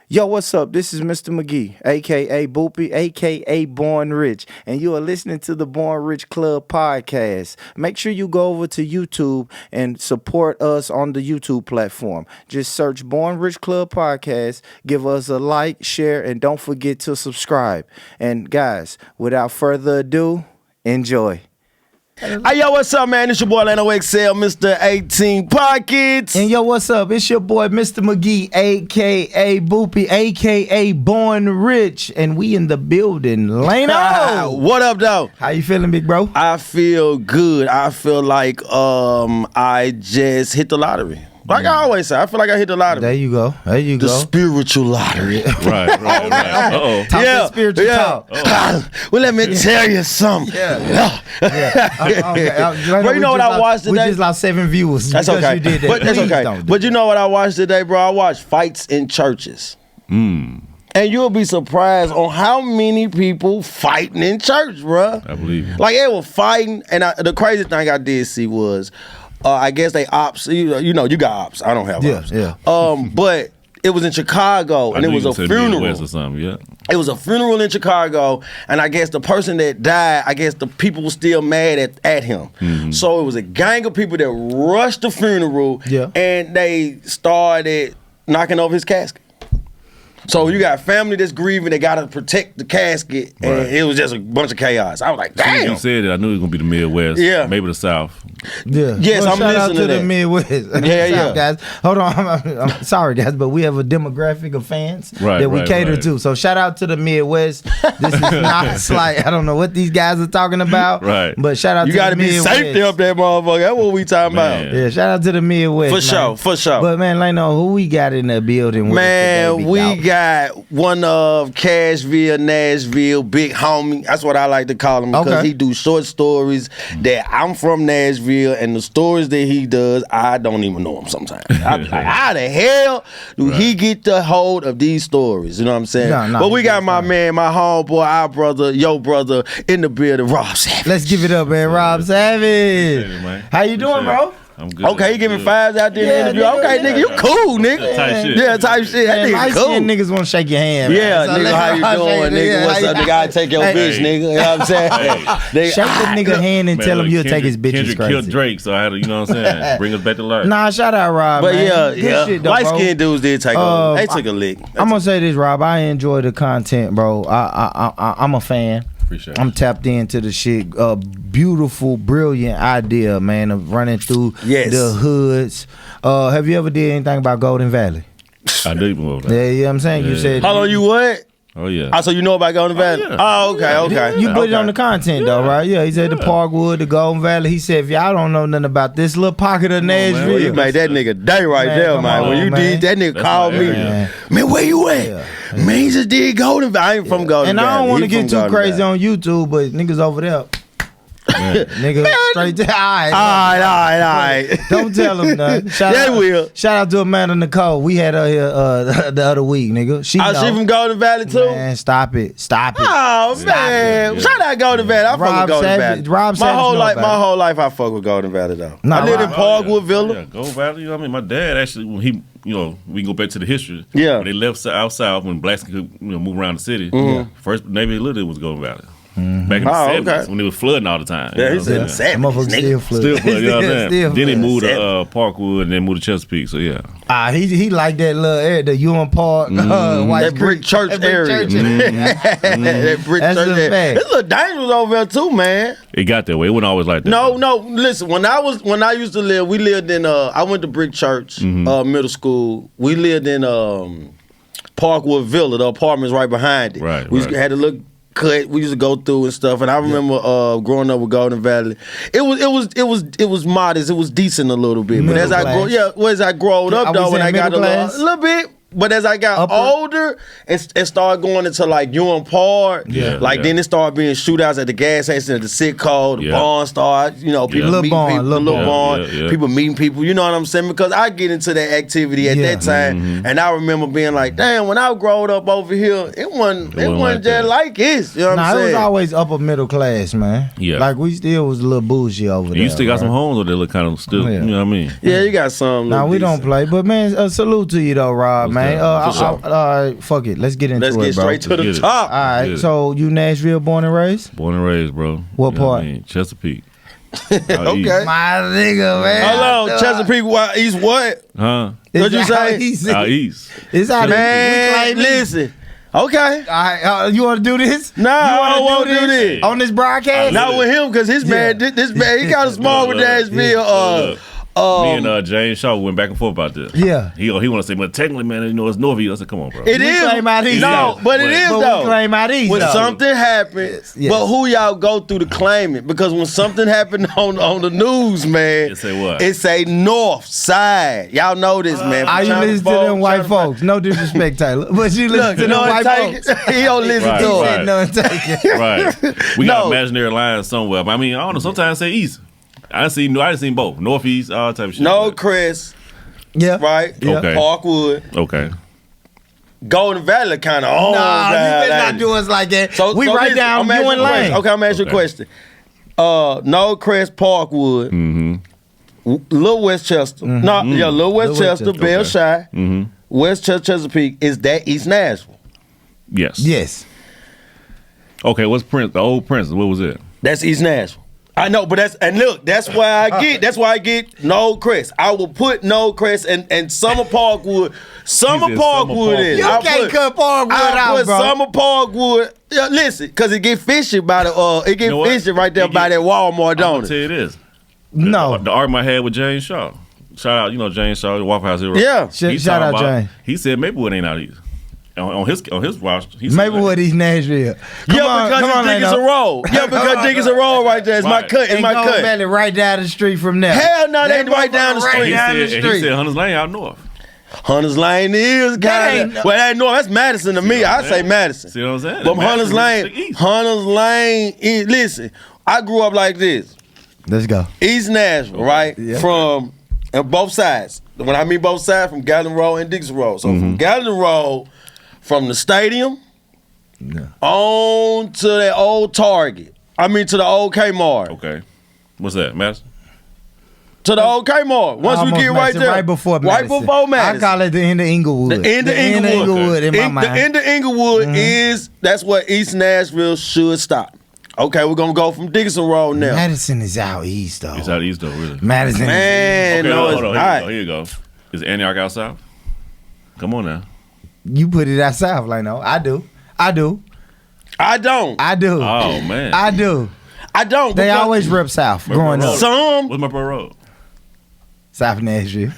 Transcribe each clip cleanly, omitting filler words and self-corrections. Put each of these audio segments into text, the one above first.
Yo, what's up? This is Mr. McGee, a.k.a. Boopy, a.k.a. Born Rich, and you are listening to the Born Rich Club podcast. Make sure you go over to YouTube and support us on the YouTube platform. Just search Born Rich Club podcast, give us a like, share, and don't forget to subscribe. And guys, without further ado, enjoy. Hey, yo, what's up, man? It's your boy, Lano XL, Mr. 18 Pockets. And yo, what's up? It's your boy, Mr. McGee, a.k.a. Boopy, a.k.a. Born Rich, and we in the building. Lano! What up, though? How you feeling, big bro? I feel good. I feel like I just hit the lottery. Like I always say, I feel like I hit the lottery. There you go. There you the go. Spiritual lottery. Right. Uh-oh. Talk that spiritual talk. Well, let me tell you something. Yeah. Bro, you know what I watched today? We just lost 7 viewers. That's okay. You did that. But that's Please okay. don't do But you know what I watched today, bro? I watched fights in churches. And you'll be surprised on how many people fighting in church, bro. I believe it. Like, they were fighting, and the crazy thing I did see was, I guess they ops, you know, you got ops. I don't have ops. Yeah. But it was in Chicago, and it was a funeral. Or something, yeah. It was a funeral in Chicago, and I guess the person that died, I guess the people were still mad at him. Mm-hmm. So it was a gang of people that rushed the funeral, and they started knocking over his casket. So you got family that's grieving, they gotta protect the casket, and it was just a bunch of chaos. I was like, damn. As soon as you said it, I knew it was gonna be the Midwest. Yeah. Maybe the South. Yeah. Yes, well, I'm shout out listening to to the that. Midwest. Yeah. Guys. Hold on. I'm sorry, guys, but we have a demographic of fans that we cater to. So shout out to the Midwest. This is not a slight. I don't know what these guys are talking about. Right. But shout out You to the gotta be Midwest. safety up there, motherfucker. That's what we talking Man. about. Yeah, shout out to the Midwest. For sure. But man, Lano, who we got in the building with us Man, today, big we dog? got one of Cashville, Nashville, big homie. That's what I like to call him because Okay. he do short stories that I'm from Nashville, and the stories that he does, I don't even know him sometimes. I be like, how the hell do he get the hold of these stories? You know what I'm saying? No, But we got my man, my homeboy, our brother, your brother in the building, Rob Savage. Let's give it up, man. Rob Savage. Appreciate it, man. How you doing, bro? I'm good. Okay, you giving fives out there in the interview. nigga, Okay, nigga, you cool, nigga. Type shit. Yeah, type shit. That Man, nigga light cool. skinned niggas want to shake your hand. Yeah, man. So nigga, let how you Rob doing, shake it. nigga? Yeah, What's how up, you- nigga? I take your Hey. bitch, nigga. You know what I'm saying? They- Shake the nigga hand and Man, tell him look, you'll take his bitches Kendrick crazy. killed Drake, so I had to, you know what I'm saying? Bring us back to life. Nah, shout out Rob, But man. Good shit, though, light bro. skinned dudes did take they took a lick. I'm gonna say this, Rob. I enjoy the content, bro. I'm a fan. Appreciate I'm it. tapped into the shit. Beautiful, brilliant idea, man, of running through the hoods. Have you ever did anything about Golden Valley? I do even know that. Yeah, you know what I'm saying? You Yeah. said Hold on, you what? Oh, yeah. Oh, so you know about Golden Valley? yeah. Oh, okay. you put it Okay. on the content though, right? Yeah, he said the Parkwood, the Golden Valley. He said if y'all don't know nothing about this little pocket of Nashville, Well, you made that nigga day right Man, there, come man. on, When you man. did, that nigga That's called my me. area. Man, where you at? Man, he just did Golden Valley. I ain't from Golden and Valley. I don't want to He get from too Golden crazy Valley. on YouTube, but niggas over there, nigga, straight to all right. Don't tell them nothing. They will. Shout out to Amanda Nicole. We had her here the other week, nigga. She Oh, know. she from Golden Valley too? Man, stop it. Oh man, it. shout out Golden Valley. I fuck Rob with Golden Savage- Valley. Rob my Savage whole know life, about my it. whole life, I fuck with Golden Valley though. Nah, I lived in Rob- Parkwood Villa. Yeah, Gold Valley. You know what I mean? My dad actually, when he, you know, we can go back to the history. Yeah. When they left out south, when blacks could, you know, move around the city. First neighbor he lived in was Golden Valley. Back in the Oh, 70s, okay. when it was flooding all the time. Yeah, he you know said what I'm the saying? 70s, Motherfuckers nigga. still flood. Still flooding, you know what I'm saying? Still Then he flood. moved to Parkwood and then moved to Chesapeake, so yeah. He like that little area, the Ewan Park, White That Creek, brick church that brick area. church. That brick That's church a there. fact. It's a little dangerous over there too, man. It got that way. It wasn't always like that. No. Listen, when I used to live, we lived in. I went to Brick Church middle school. We lived in Parkwood Villa. The apartments right behind it. Right, We right. had to look. Cut. We used to go through and stuff, and I remember growing up with Golden Valley. It was modest. It was decent a little bit, but as I growed up Are we though, when saying I got middle class? a little bit. But as I got Upper? older and started going into like Ewan Park, Yeah, like yeah. then it started being shootouts at the gas station, at the Sitco, the Yeah. barn started, people Little meeting barn, people, little little barn. barn, Yeah. people meeting people, you know what I'm saying? Because I get into that activity at Yeah. that time, and I remember being like, damn, when I growed up over here, it wasn't like just that. like this, you know what Nah, I'm it was saying? always upper middle class, man. Yeah. Like we still was a little bougie over there. You still got right? some homes that look kind of still, Yeah. you know what I mean? Yeah, you got some. Nah, little we don't decent. play. But man, salute to you though, Rob, Most man. man. Fuck it. Let's get into Let's it, get bro. straight to the get it. top. All right. Yeah. So you Nashville born and raised? Born and raised, bro. What You know part? I mean? Chesapeake. Okay. My nigga, man. Hold on, Chesapeake East what? Huh? What'd you say? Out east. It's out Man, listen. Okay. All right, you want to do this? Nah, I don't want to do this. On this broadcast? Not with him, because his man, this man, he got a small with Nashville. Me and James Shaw went back and forth about this. Yeah. He want to say, but technically, man, you know, it's northeast. I said, come on, bro. It is. claim out east, No, though. but it is, But though. we claim out east, When though. something happens, Yes. but who y'all go through to claim it? Because when something happened on the news, man, It say what? It say north side. Y'all know this, man. Are you listening to them white folks? No disrespect, Taylor. But you listen Look, to them white folks. he don't listen Right, to He it. said no and take it. Right. We got No. imaginary lines somewhere. But I mean, I don't know. Sometimes I say east. I didn't see both. Northeast, all type of shit. No, But- Chris, Yeah. right? Yeah. Okay. Parkwood. Okay. Golden Valley kind of on Nah, you better down. not do us like that. So we so right listen, down I'm asking you you and a question. Lane. Okay, I'm asking you a Okay. question. No Crest Parkwood, Little Westchester. No, yeah, Little Westchester, Westchester. Bell Okay. Shy, Westchester, Chesapeake. Is that East Nashville? Yes. Yes. Okay, what's Prince? The old Prince, what was it? That's East Nashville. I know, but that's why I get Noel Crest. I will put Noel Crest and Summer Parkwood. Summer said Parkwood is. You I can't cut Parkwood I out, put bro. Summer Parkwood. Yeah, listen, cause it get fishy by the it get You know what? fishy right there It by get- that Walmart, I'm don't gonna it? tell you this. No. The argument I had with James Shaw. Shout out, James Shaw, the Waffle House Hero. Yeah. He Shout talking out, about- James. He said Maplewood ain't out east. On his roster. He said Maplewood, East Nashville. Because it's Dickinson Road. Yeah, because Dickinson Road right there. It's my Right. cut. It's And my Golden cut. Valley right down the street from there. Hell no, they ain't right down the Right street. He down the said, street. he said Hunters Lane out north. Hunters Lane is That kind ain't of well, that ain't no, that's Madison to me. what I'm I say saying? Madison. See what I'm saying? But Madison is the east. Hunters Lane is, listen, I grew up like this. Let's go. East Nashville, right? Yeah. From and both sides. When I mean both sides, from Gallatin Road and Dixon Road. So Mm-hmm. from Gallatin Road, from the stadium on to that old Target. I mean to the old Kmart. Okay. What's that, Madison? To the old Kmart. Once we Almost get right Madison, there. right before Madison. Right before Madison. I call it the end of Inglewood. The end of Inglewood. in my mind. The end of Inglewood is, that's what East Nashville should stop. Okay, we're going to go from Dickinson Road now. Madison is out east, though. It's out east though, really. Madison is Man, Okay, no, hold it's on. all Here right. you go. Here you go. Is Antioch out south? Come on now. You put it out south, like no. I do. I don't. Oh man. I do. I don't. They because always rep south growing Road. up. Some, What's Murford Road? South Nashville.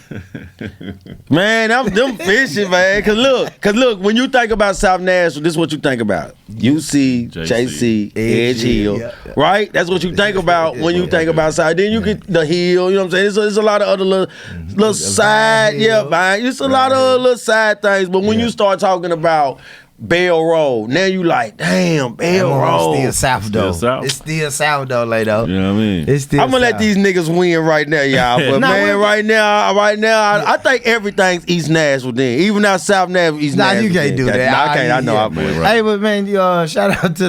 man, them fishing, man. Cause look, when you think about South Nashville, this is what you think about. UC, JC, Edge Hill, yeah. right? That's what you think about when you think about South. Then you get the Hill, you know what I'm saying? There's a lot of other little side, Hill. man. It's a lot of other little side things. But when you start talking about Bell Road, now you like, damn, Bell Road. It's still south, though. south. It's still south, though, Lado. You know what I mean? It's still I'm gonna let south. these niggas win right now, y'all. But Nah, man, we- right now, I think everything's East Nashville. Then even out South Nashville, East Nah, Nashville. you can't then. do Nah, that. I can't. I know. Yeah. I put it right. Hey, but man, shout out to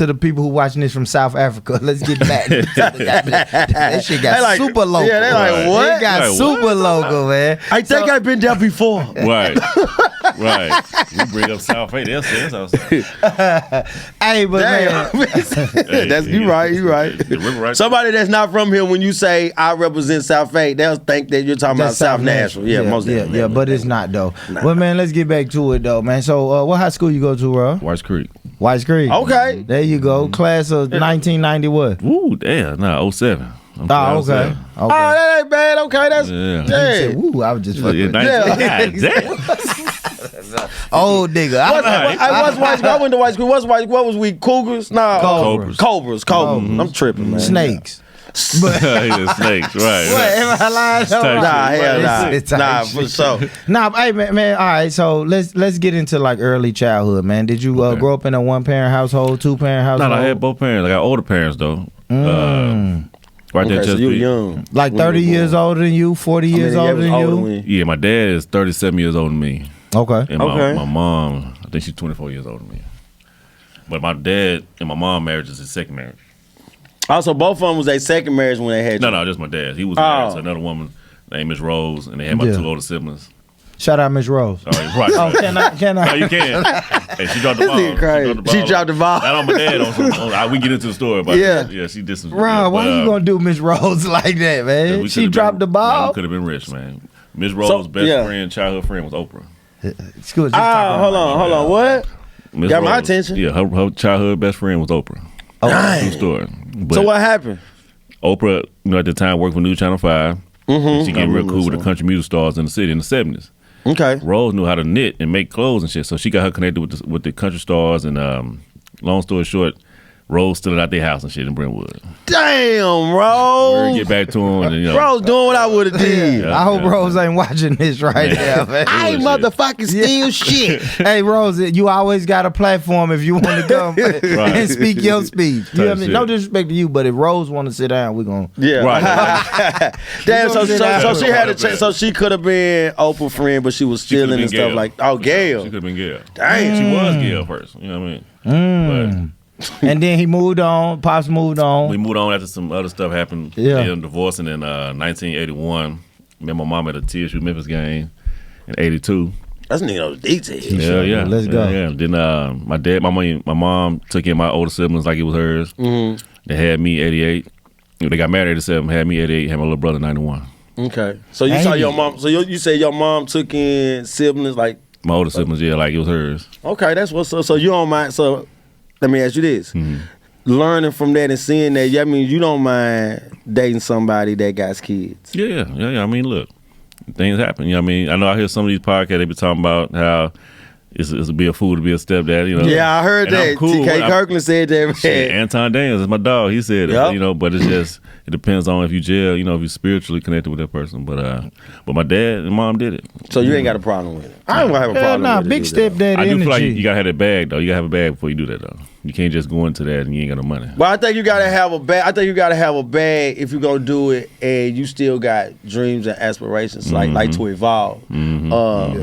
the people who watching this from South Africa. Let's get back. That shit got They like- super local. yeah, they like, Right. what? It got Like, what? super local, man. I think I've been there before. Right. Right. We bring up South Eight. They'll say it's outside. Hey, but Damn. man, That's you right. You right. The river right Somebody that's not from here, when you say I represent South Fayette, they'll think that you're talking about that's South Nashville. Yeah, most definitely. yeah, but it's not though. But man, let's get back to it though, man. So, what high school you go to, bro? Whites Creek. White Creek. Okay. There you go. Class of 1990 what? Woo, damn. Nah, 07. I'm Oh, sorry, okay. 07. Oh, Okay. that ain't bad. Okay, that's Yeah. You said, yeah. woo, I was just Yeah, fucking. 19. God damn. Old nigga. What's White School? I went to White School. What was we? Cougars? Nah. Cobras. Cobras. I'm tripping, man. Snakes. Yeah, snakes, right. What? Am I lying? type Nah, shit. hell It's nah. type Nah, shit. for sure. Nah, hey man, all right. So let's get into like early childhood, man. Did you Okay. grow up in a 1-parent household, 2-parent household? No, I had both parents. I got older parents though. Right there, Okay, so you Chesapeake. young. Like when 30 you were years born. older than you, 40 How many years older than you. when Yeah, my dad is 37 years older than me. Okay. And Okay. my mom, I think she's 24 years older than me. But my dad and my mom marriage is his second marriage. Also, both of them was their second marriage when they had you. No, just my dad. He was married to another woman named Miss Rose, and they had my Yeah. 2 older siblings. Shout out Miss Rose. Oh, right. Oh, can I? No, you can. Hey, she dropped the ball. She dropped the ball. Not on my dad. We get into the story, but yeah, she did some. Ron, why you gonna do Miss Rose like that, man? She dropped the ball. We could have been rich, man. Miss Rose's best friend, childhood friend, was Oprah. Hold on. What? Ms. Got my Rose, attention. Yeah, her childhood best friend was Oprah. True story. But So what happened? Oprah, at the time worked for News Channel 5. She getting real cool with the country music stars in the city in the 70s. Okay. Rose knew how to knit and make clothes and shit, so she got her connected with the country stars. And long story short, Rose still out their house and shit in Brentwood. Damn, Rose. Get back to him. And, Rose doing what I would have did. I hope Rose ain't watching this right now, man. I ain't motherfucking steal shit. Hey, Rose, you always got a platform if you want to come and speak your speech. You know what I mean? No disrespect to you, but if Rose want to sit down, we're going to. Yeah. Right. Damn, so she had a chance. So she could have been Oprah friend, but she was stealing and stuff like, Gail. She could have been Gail. Dang. She was Gail first. You know what I mean? And then he moved on. Pops moved on. We moved on after some other stuff happened. Yeah. They ended up divorcing in 1981. Met my mom at a TSU Memphis game in '82. That's nigga details. Yeah. Let's go. Yeah. Then my mom took in my older siblings like it was hers. Mm-hmm. They had me '88. They got married '87. Had me '88. Had my little brother '91. Okay. So you saw your mom. So you say your mom took in siblings like my older siblings. Yeah, like it was hers. Okay, that's what's up. So you don't mind. So let me ask you this. Learning from that and seeing that, I mean, you don't mind dating somebody that got kids. Yeah. I mean, look, things happen. You know what I mean? I know I hear some of these podcasts, they be talking about how it's to be a fool to be a stepdad, Yeah, I heard that. Cool. TK Kirkland said that. Shit, Anton Daniels is my dog. He said it, but it's just, it depends on if you jail, if you're spiritually connected with that person. But my dad and mom did it. So you ain't got a problem with it? I ain't gonna have a problem with it. Big stepdad I do energy. feel like you gotta have that bag, though. You gotta have a bag before you do that, though. You can't just go into that and you ain't got no money. Well, I think you gotta have a bag. I think you gotta have a bag if you're gonna do it, and you still got dreams and aspirations, like to evolve.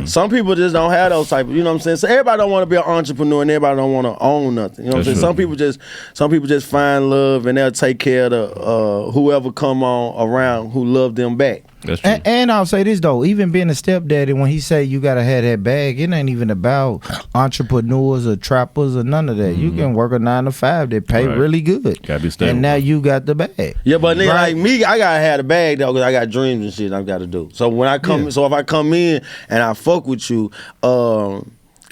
Some people just don't have those type of, you know what I'm saying? So everybody don't want to be an entrepreneur, and everybody don't want to own nothing. You know what I'm saying? Some people just find love, and they'll take care of the whoever come on around who love them back. That's true. And I'll say this though, even being a stepdaddy, when he say you gotta have that bag, it ain't even about entrepreneurs or trappers or none of that. You can work a 9 to 5 that pay really good. Gotta be stable. And now you got the bag. Yeah, but nigga like me, I gotta have the bag though, because I got dreams and shit I gotta do. So when I come, so if I come in and I fuck with you,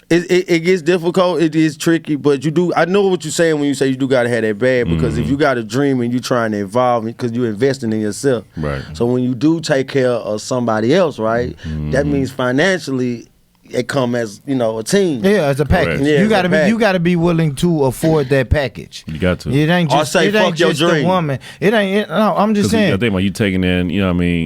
it gets difficult. It is tricky, but you do. I know what you're saying when you say you do gotta have that bag, because if you got a dream and you trying to evolve, because you're investing in yourself. Right. So when you do take care of somebody else, right, that means financially it come as a team. Yeah, as a package. Yeah, you gotta be willing to afford that package. You got to. It ain't just, say it fuck ain't your just dream. the woman. It ain't. No, I'm just saying. I think about you taking in,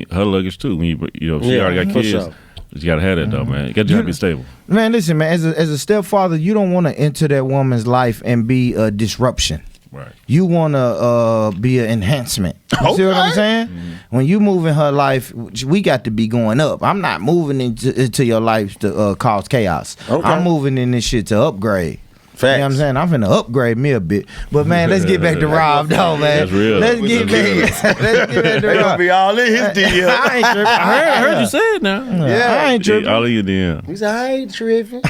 her luggage too. When she already got kids. Sure. You gotta have that though, man. You gotta be stable. Man, listen, man. As a stepfather, you don't want to enter that woman's life and be a disruption. Right. You want to be an enhancement. You see what I'm saying? When you move in her life, we got to be going up. I'm not moving into your life to cause chaos. I'm moving in this shit to upgrade. Facts. You know what I'm saying? I'm finna upgrade me a bit. But man, let's get back to Rob though, man. That's real. Let's get back to They gonna Rob. be all in his DM. I ain't tripping. I heard you say it now. I ain't tripping. All of you DM. He said, I ain't tripping.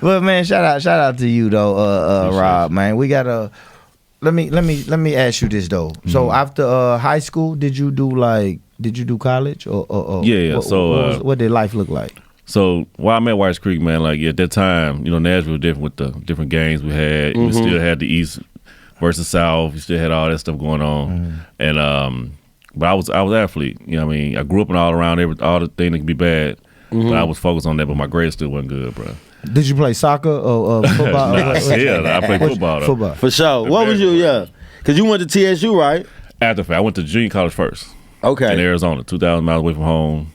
Well, man, shout out to you though, Rob, man. We gotta let me ask you this though. So after high school, did you do college or Yeah. What did life look like? So while I'm at Whites Creek, man, at that time, Nashville was different with the different gangs we had. We still had the East versus South. We still had all that stuff going on. And but I was athlete. You know what I mean? I grew up in all the things that can be bad. But I was focused on that, but my grades still wasn't good, bro. Did you play soccer or football? I played football though. Football. For sure. What was you, Because you went to TSU, right? After that, I went to junior college first. Okay. In Arizona, 2,000 miles away from home.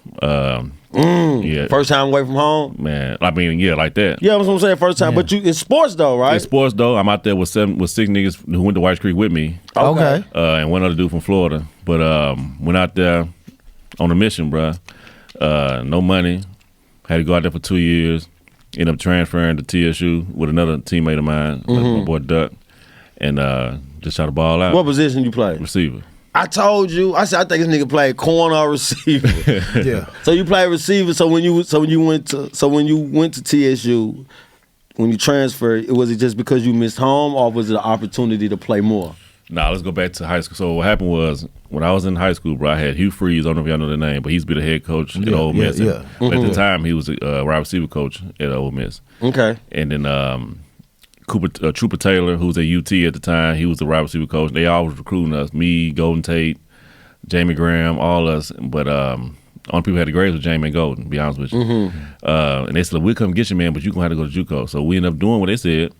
Yeah. First time away from home? Man, I mean, yeah, like that. Yeah, that's what I'm saying, first time. But it's sports though, right? It's sports though. I'm out there with 6 niggas who went to Whites Creek with me. Okay. And one other dude from Florida. But went out there on a mission, bruh. No money. Had to go out there for 2 years. Ended up transferring to TSU with another teammate of mine, my boy Duck. And just try to ball out. What position you play? Receiver. I told you. I said I think this nigga played corner or receiver. Yeah. So you played receiver. So when you went to TSU, when you transferred, was it just because you missed home, or was it an opportunity to play more? Nah, let's go back to high school. So what happened was when I was in high school, bro, I had Hugh Freeze. I don't know if y'all know the name, but he used to be the head coach at Ole Miss. Yeah. But at the time, he was a wide receiver coach at Ole Miss. Okay. And then Trooper Taylor, who was at UT at the time, he was the wide receiver coach. They all was recruiting us, me, Golden Tate, Jamie Graham, all us. But only people who had the grades was Jamie and Golden, to be honest with you. And they said, we'll come get you, man, but you're going to have to go to JUCO. So we ended up doing what they said.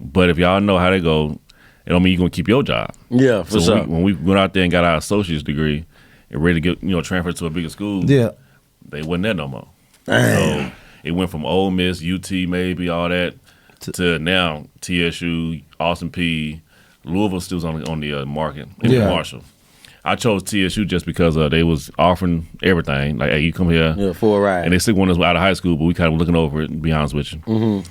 But if y'all know how they go, it don't mean you're going to keep your job. Yeah, for sure. When we went out there and got our associate's degree and ready to get, transfer to a bigger school, they wasn't there no more. So it went from Ole Miss, UT maybe, all that, to now TSU, Austin P, Louisville still was on the market, and Marshall. I chose TSU just because they was offering everything. Like, hey, you come here for a ride. And they still wanted us out of high school, but we kind of looking over it, to be honest with you.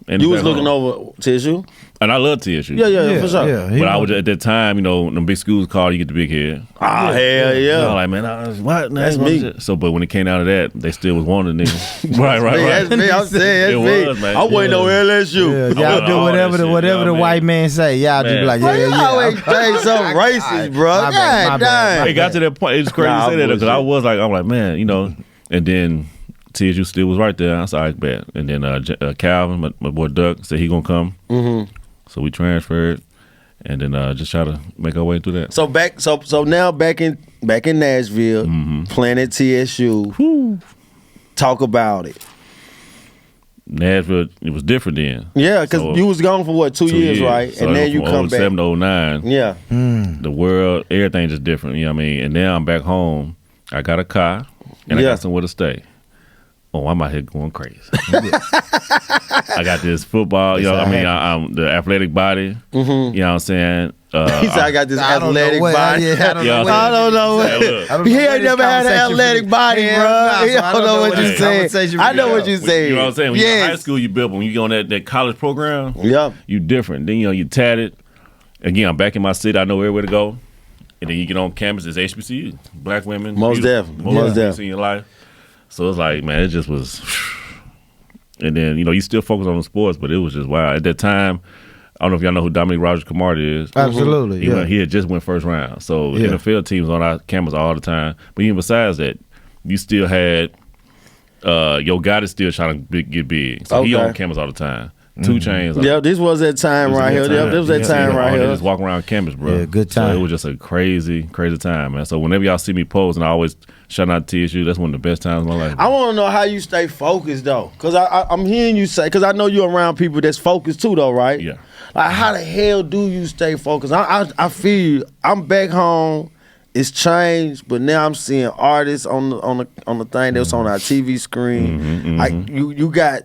And you was looking over TSU? And I love TSU. Yeah, for sure. Yeah, but I was at that time, them big schools called, you get the big head. Ah, hell yeah. I was like, man, what? That's me. So, but when it came out of that, they still was wanting niggas. right. That's me. I'm saying that's me. Was, man. I waiting on LSU. Yeah, y'all do whatever the white man say. Y'all just be like, You always say something racist, bro. God damn. It got to that point. It's crazy to say that because I was like, I'm like, man, and then TSU still was right there. I said, I bet. And then Calvin, my boy Duck, said he gonna come. So we transferred, and then just try to make our way through that. So now back in Nashville, playing at TSU. Whew. Talk about it. Nashville, it was different then. Yeah, because you was gone for what, 2 years, right? So and then you come back. 07 to 09. Yeah. The world, everything just different. You know what I mean? And now I'm back home. I got a car, and I got somewhere to stay. Oh, I'm out here going crazy. I got this football, I'm the athletic body. You know what I'm saying? He said, I got this athletic body. I don't know. He ain't never had an athletic body, bro. I don't know what you saying. I know what you saying. You know what I'm saying? When you're in high school, you build, but when you go on that college program, you different. Then, you tatted. Again, I'm back in my city. I know everywhere to go. And then you get on campus, it's HBCU. Black women. Most definitely. Most definitely. In your life. So it's like, man, it just was. And then, you still focus on the sports, but it was just wild. At that time, I don't know if y'all know who Dominique Rodgers-Camarda is. Absolutely, He had just went first round. So NFL teams on our campus all the time. But even besides that, you still had your guy is still trying to get big. So he on campus all the time. 2 Chainz. Yeah, this was that time right here. This was that time right here. Just walking around campus, bro. Yeah, good time. So it was just a crazy, crazy time, man. So whenever y'all see me post, and I always shout out to TSU, that's one of the best times of my life. I want to know how you stay focused, though. Because I'm hearing you say, because I know you're around people that's focused too, though, right? Yeah. Like, how the hell do you stay focused? I feel you. I'm back home. It's changed, but now I'm seeing artists on the thing that's on our TV screen. You got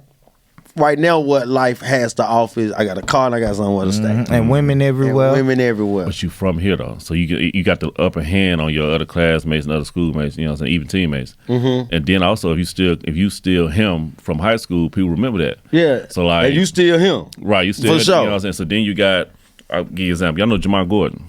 right now what life has to offer is I got a car and I got somewhere to stay. And women everywhere. But you from here though, so you got the upper hand on your other classmates and other schoolmates. You know what I'm saying? Even teammates. And then also if you still him from high school, people remember that. Yeah. So like, and you still him. Right. You still. For sure. You know what I'm saying? So then you got. I'll give you an example. Y'all know Jamar Gordon.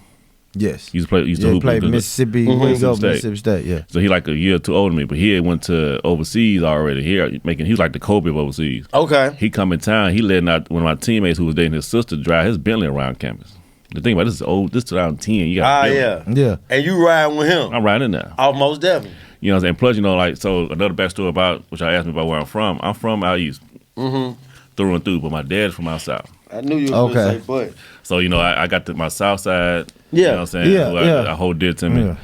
Yes. He used to hoop play Mississippi. Mississippi State. Yeah. So he like a year or two older than me, but he had went to overseas already. He was like the Kobe of overseas. Okay. He come in town. He letting out one of my teammates who was dating his sister drive his Bentley around campus. The thing about this is old. This 2010. You got yeah. And you riding with him. I'm riding there. Almost definitely. You know what I'm saying? Plus, like, so another backstory about which I asked me about where I'm from. I'm from out east, through and through, but my dad's from out south. I knew you was going to say but. So, I got my south side, yeah. You know what I'm saying? Yeah, I hold dear to me.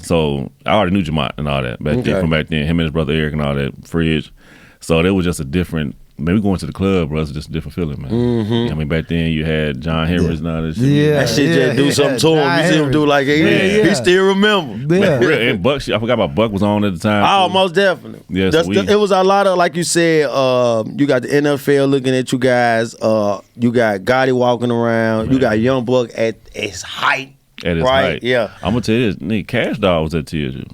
So I already knew Jamont and all that back then, from back then, him and his brother Eric and all that, Fridge. So there was just a different, we going to the club, bro, it's just a different feeling, man. You know, back then you had John Henry's and all that shit. Yeah. That shit just do something to him. You see him do like, he still remember. Yeah. And Buck, I forgot about Buck was on at the time. Oh, most definitely. Yeah, it was a lot of, like you said, you got the NFL looking at you guys. You got Gotti walking around. Man. You got Young Buck at his height. At his height. Yeah. I'm going to tell you this. Nigga, Cash Dog was at TSU.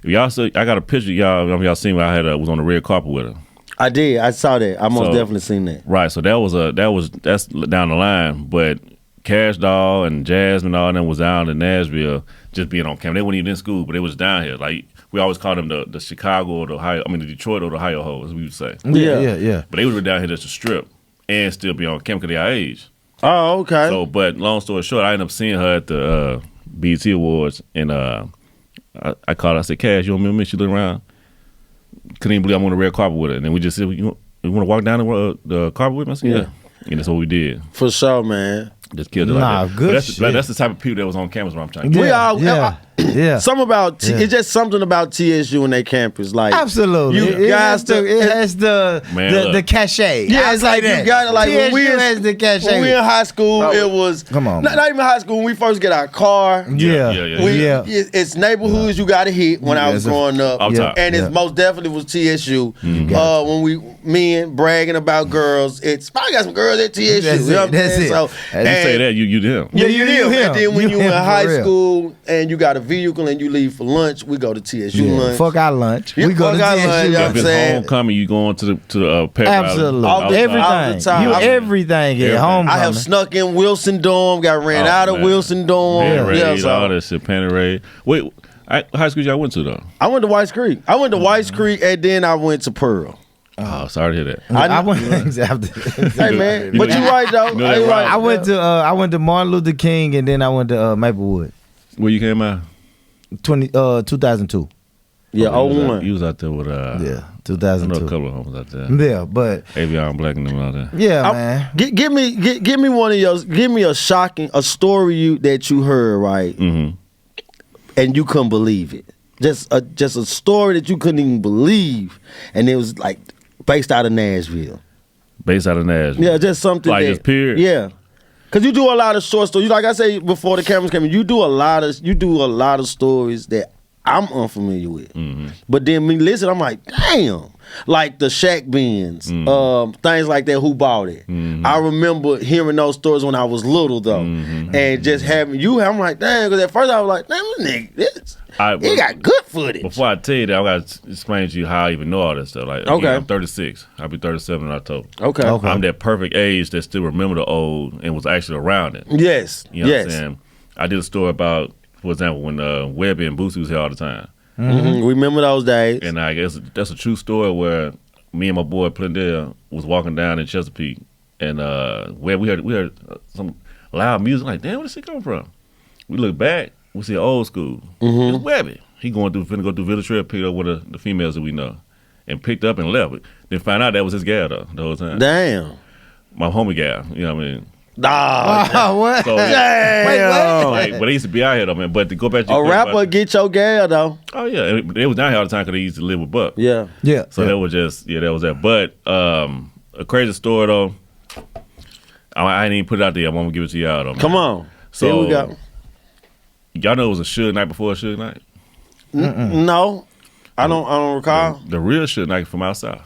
If y'all see, I got a picture, y'all seen me. I was on the red carpet with her. I did. I saw that. I most definitely seen that. Right. So that's down the line. But Cash Doll and Jasmine, all of them was down in Nashville, just being on camera. They weren't even in school, but they was down here. Like we always called them the Chicago or the Ohio. I mean the Detroit or the Ohio hoes, as we would say. Yeah. But they would be down here just to strip and still be on camera because they our age. Oh, okay. So, but long story short, I ended up seeing her at the BET Awards, and I called her. I said, "Cash, you don't remember me?" She looked around. Couldn't even believe I'm on the red carpet with her. And then we just said, "You want to walk down the carpet with me?" I said, "Yeah." And that's what we did. For sure, man. Just killed it like that. Good That's the type of people that was on campus when I'm trying to get. We all, yeah. Some about it's just something about TSU and their campus. Like absolutely, you guys, it has the cachet. Yeah, it's like you got it. Like TSU when has the cachet. When we in high school, it was come on, not even high school. When we first get our car, it's neighborhoods you got to hit. When I was growing up, and it most definitely was TSU. When men bragging about girls, I got some girls at TSU. That's it. So, as you say that, you them. Yeah, you them. And then when you in high school and you got a vehicle and you leave for lunch, we go to TSU lunch. Fuck our lunch. We go to TSU. If it's homecoming, you going to pep absolutely everything. Everything at home. I have snuck in Wilson Dorm, got ran out of Wilson Dorm. All that shit, Penny Raid. Wait, high school y'all went to though? I went to Whites Creek. And then I went to Pearl. Oh, sorry to hear that. I went hey man, but you right though. I went to Martin Luther King and then I went to Maplewood. Where you came out? 2002. Yeah, 01. You was out there with 2002. I know a couple of homies out there. Yeah, but Avion Black and them out there. Yeah, man. Give me one of yours. Give me a story that you heard, right? Mm-hmm. And you couldn't believe it. Just a story that you couldn't even believe, and it was like based out of Nashville. Yeah, just something like just period. Yeah. Cause you do a lot of short stories. Like I say before the cameras came in, you do a lot of stories that I'm unfamiliar with. Mm-hmm. But then me listen, I'm like, damn. Like the Shaq Bins, things like that. Who bought it? Mm-hmm. I remember hearing those stories when I was little though, and just having you. I'm like, damn. Because at first I was like, damn, this nigga, he got good footage. Before I tell you that, I got to explain to you how I even know all this stuff. Like, again, I'm 36. I'll be 37 in October. Okay. I'm that perfect age that still remember the old and was actually around it. Yes. You know what I'm saying? I did a story about, for example, when Webby and Boosie was here all the time. Mm-hmm. Remember those days. And I guess that's a true story where me and my boy Plendale was walking down in Chesapeake, and where we heard some loud music. Like, damn, where did this come from? We look back, we see old school. Mm-hmm. It's Webby. He finna go through Village Trail, picked up one of the females that we know, and picked up and left. Then find out that was his gal though the whole time. Damn. My homie gal. You know what I mean? What? So, damn. Like, but they used to be out here though, man. But to go back to a rapper get your gal though. Oh yeah, they was down here all the time because they used to live with Buck. Yeah. So that was just that was that. But a crazy story though. I ain't even put it out there. I'm gonna give it to y'all though. Man. Come on. So here we go. Y'all know it was a Suge Knight before a Suge Knight? No, I don't recall. The real Suge Knight from outside.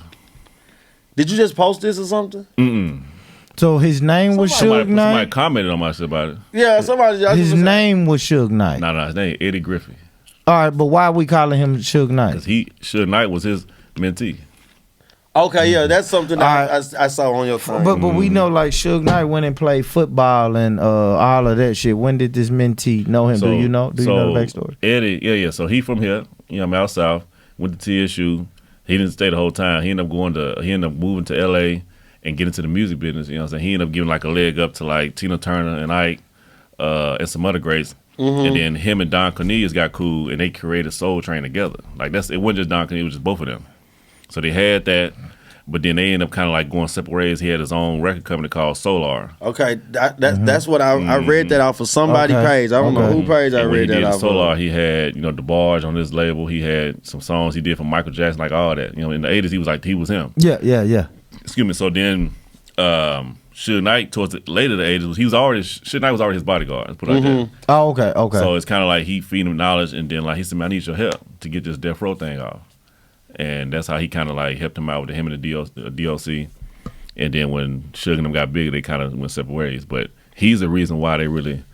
Did you just post this or something? So his name was Suge Knight? Somebody commented on my shit about it. Yeah, somebody. His name was Suge Knight. No, his name Eddie Griffey. All right, but why are we calling him Suge Knight? Because Suge Knight was his mentee. Okay, yeah, that's something I saw on your phone. But we know like Suge Knight went and played football and all of that shit. When did this mentee know him? Do you know the backstory? Eddie, yeah. So he from here, I'm out south, went to TSU. He didn't stay the whole time. He ended up moving to LA and getting into the music business. You know what I'm saying? He ended up giving like a leg up to like Tina Turner and Ike and some other greats. Mm-hmm. And then him and Don Cornelius got cool and they created Soul Train together. Like it wasn't just Don Cornelius, it was just both of them. So they had that, but then they ended up kind of like going separate ways. He had his own record company called Solar. Okay, that's what I read that off of somebody's page. I don't know who page I read that off of. Solar, he had DeBarge on his label. He had some songs he did for Michael Jackson, like all that. In the 80s, he was him. Yeah. Excuse me. So then Suge Knight towards the later the 80s, Suge Knight was already his bodyguard. Let's put it like that. Oh, okay. So it's kind of like he feeding him knowledge, and then like he said, "Man, I need your help to get this Death Row thing off." And that's how he kind of like helped him out with him and the DLC. And then when Suge and them got bigger, they kind of went separate ways. But he's the reason why they really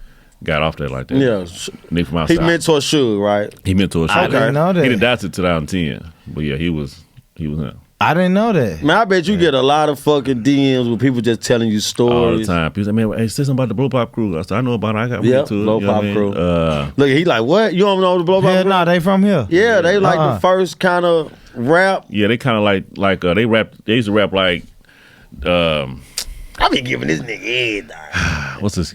got off there like that. Yeah. Nick from outside. He mentored Suge, right? He mentored Suge. I didn't know that. He didn't die till 2010. But yeah, he was him. I didn't know that. Man, I bet you get a lot of fucking DMs with people just telling you stories. All the time. People say, man, hey, say something about the Blow Pop Crew. I said, I know about it. I got Yep, to it. Blow Pop Crew. Look, he like, what? You don't know the Blow Pop Yeah, Crew? nah, they from here. Yeah, they like the first kind of rap. Yeah, they kind of like they rap. They used to rap like, I be giving this nigga head. what's this?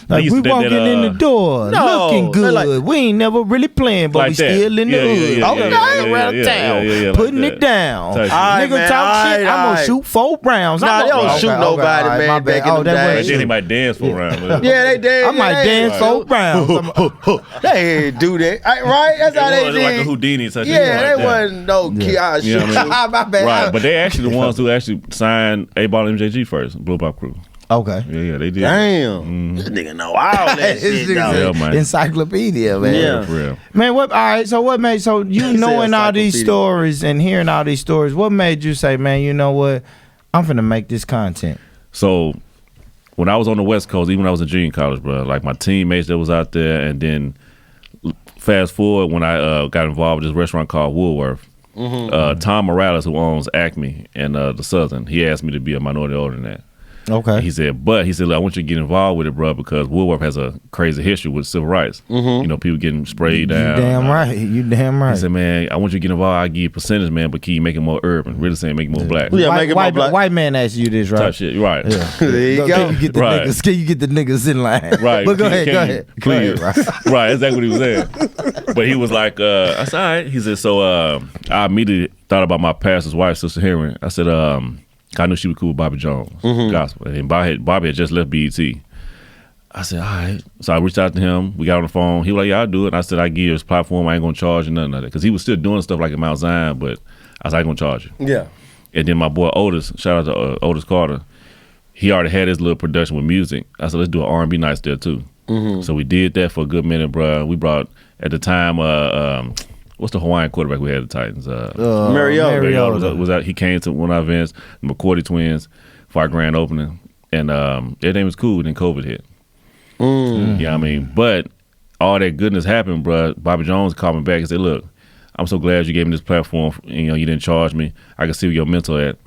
Like we walking in the door, No, looking they good. like- We ain't never really playing, but Like we that. still in the hood. Yeah, Around town, like putting that. it down. Type shit. Alright, Nigga man, talk shit. I'm gonna alright. shoot 4 rounds. Nah, I'm they don't gonna- shoot okay, nobody, alright, man, my back bad. in Oh, them that days. And then they might dance for a round. Yeah, they did. I might dance 4 rounds. They ain't do that. Right? That's how they It was did. like a Houdini type shit. Yeah, like they that. wasn't no kiosk You know shit. what I mean? My bad. Right, but they actually the ones who actually signed A-Ball and MJG first, Blow Pop Crew. Okay. Yeah, they did. Damn. This nigga know all that This shit, nigga's though. Yeah, an man. encyclopedia, man. Yeah. For real. Man, what? All right. So what made? So you He said knowing all these encyclopedia. stories and hearing all these stories, what made you say, man? You know what? I'm finna make this content. So when I was on the West Coast, even when I was in junior college, bro, like my teammates that was out there, and then fast forward when I got involved with this restaurant called Woolworth. Tom Morales, who owns Acme and the Southern, he asked me to be a minority owner in that. Okay. He said, look, I want you to get involved with it, bro, because Woolworth has a crazy history with civil rights. You know, people getting sprayed down. You damn right. You damn right. He said, man, I want you to get involved. I'll give you a percentage, man, but can you make it more urban? Really saying make it more black. Yeah, white, make it more white, black. white man asked you this, right? Type shit. Right. There you go. Can you get the Right. niggas? Can you get the niggas in line? Right. But go Can- ahead. can Go you ahead. please? Go ahead, right. Right, exactly what he was saying. But he was like, I said, all right. He said, so I immediately thought about my pastor's wife, Sister Henry. I said, I knew she was cool with Bobby Jones, gospel. And Bobby had just left BET. I said, all right. So I reached out to him. We got on the phone. He was like, yeah, I'll do it. And I said, I give you this platform. I ain't going to charge you nothing like that. Because he was still doing stuff like at Mount Zion, but I said, I ain't going to charge you. Yeah. And then my boy Otis, shout out to Otis Carter, he already had his little production with music. I said, let's do an R&B nights there too. So we did that for a good minute, bro. We brought, at the time, what's the Hawaiian quarterback we had at the Titans? Mariota. Was out. He came to one of our events, the McCourty twins, for our grand opening. And everything was cool. Then COVID hit. You know what I mean? But all that goodness happened, bro. Bobby Jones called me back and said, look, I'm so glad you gave me this platform. You know, you didn't charge me. I can see where your mental at.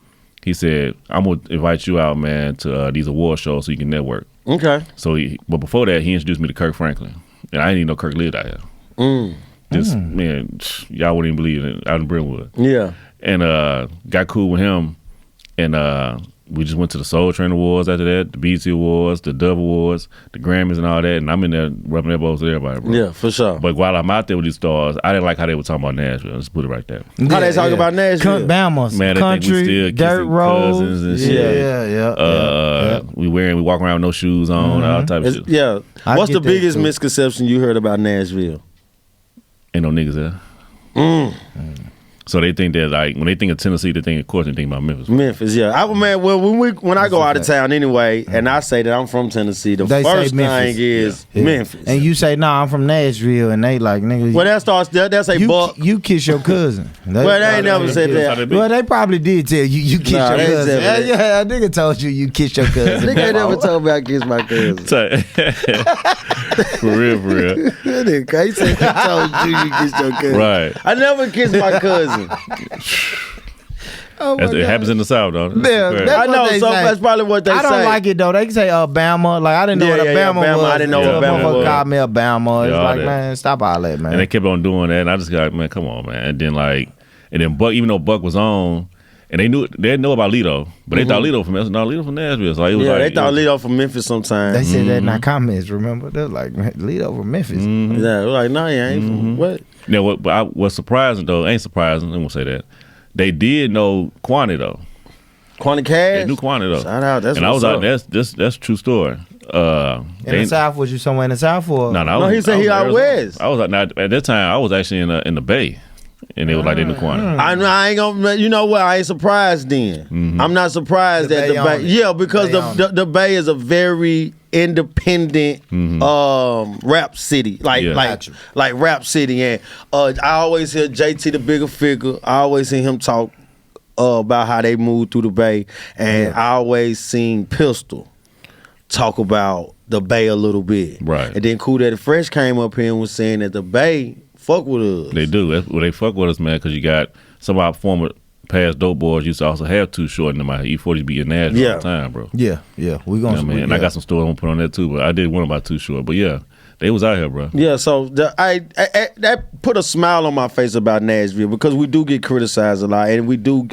He said, I'm going to invite you out, man, to these award shows so you can network. Okay. So, but before that, he introduced me to Kirk Franklin. And I didn't even know Kirk lived out here. This, man, y'all wouldn't even believe it, out in Brentwood. Yeah. And got cool with him. And we just went to the Soul Train Awards after that, the BET Awards, the Dove Awards, the Grammys and all that. And I'm in there rubbing elbows with everybody, bro. Yeah, for sure. But while I'm out there with these stars, I didn't like how they were talking about Nashville. Let's put it right there. How they talk about Nashville? Bama's Man, they think we country, still dirt kissing roads. cousins and shit. Yeah. We walk around with no shoes on, all type of shit. Yeah. I What's get the that, biggest too. misconception you heard about Nashville? Ain't no niggas there. So they think that, like, when they think of Tennessee, they think, of course, they think about Memphis. Memphis, yeah. When I go out of town anyway, and I say that I'm from Tennessee, the They say first Memphis. thing is Yeah. Memphis. And you say, nah, I'm from Nashville, and they like, nigga. Well, that's a buck. you kiss your cousin. Well, they ain't never said that. Well, they probably did tell you kiss Nah, your they cousin. said Yeah, that. nigga told you kiss your cousin. Nigga ain't never told me I kiss my cousin. For real, for real. Nigga, he said he told you kiss your cousin. Right. I never kissed my cousin. Oh my It happens in the South, though. Yeah, That's that's I know, what they so say. that's probably what they say. I don't like it though. They can say Alabama. Like I didn't know Yeah, what yeah, Alabama Alabama. was. I didn't know what Until a Alabama motherfucker was. called me Alabama. It's Yeah, all like, that. man, stop all that, man. And they kept on doing that, and I just got, man, come on, man. And then Buck, even though Buck was on, and they didn't know about Lido, but they thought Lido from Nashville. So it was Yeah, like, they thought Lido from Memphis sometimes. They said that in our comments. Remember, they're like, man, lead over Memphis. Yeah, we're like, no, you ain't from what? Yeah, what's surprising though, ain't surprising. I won't say that. They did know Kwani though. Quanti Cash? They knew Kwani though. Shout out, that's and I what's was out. up. That's a true story. In the South, was you somewhere in the South or? No, he said he out west. I was out. Now, at that time, I was actually in the Bay, and they was like they knew Kwani. I ain't gonna. You know what? I ain't surprised then. I'm not surprised The that Bay the own Bay. it. Yeah, because They own the Bay is a very independent rap city, Yeah. like rap city. And I always hear JT the bigger figure. I always hear him talk about how they moved through the Bay, and I always seen Pistol talk about the Bay a little bit. Right. And then Cool Daddy Fresh came up here and was saying that the Bay fuck with us. They do. They fuck with us, man, because you got some of our former past Dope Boys used to also have Too Short in my E40 be in Nashville all the time, bro. Yeah. We gonna. And I got some stories I'm gonna put on that too. But I did one about Too Short. But yeah, they was out here, bro. Yeah, so that put a smile on my face about Nashville because we do get criticized a lot, and we do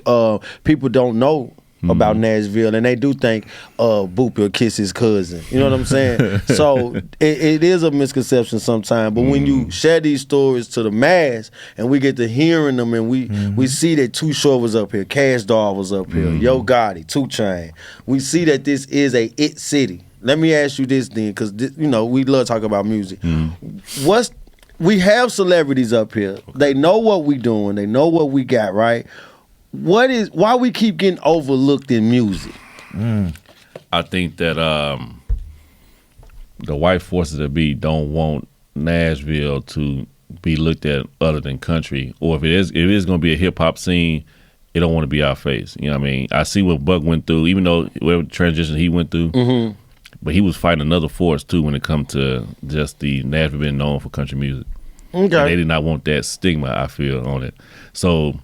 people don't know about Nashville, and they do think Boopy will kiss his cousin. You know what I'm saying? So it is a misconception sometimes. But when you share these stories to the mass, and we get to hearing them, and we see that Too Short was up here, Cash Doll was up here, Yo Gotti, 2 Chainz. We see that this is a it city. Let me ask you this then, because we love talking about music. We have celebrities up here. They know what we doing. They know what we got, right? Why we keep getting overlooked in music? I think that the white forces that be don't want Nashville to be looked at other than country, or if it is going to be a hip hop scene, it don't want to be our face. You know what I mean? I see what Buck went through, even though whatever transition he went through, but he was fighting another force too when it comes to just the Nashville being known for country music. Okay, and they did not want that stigma, I feel, on it. So.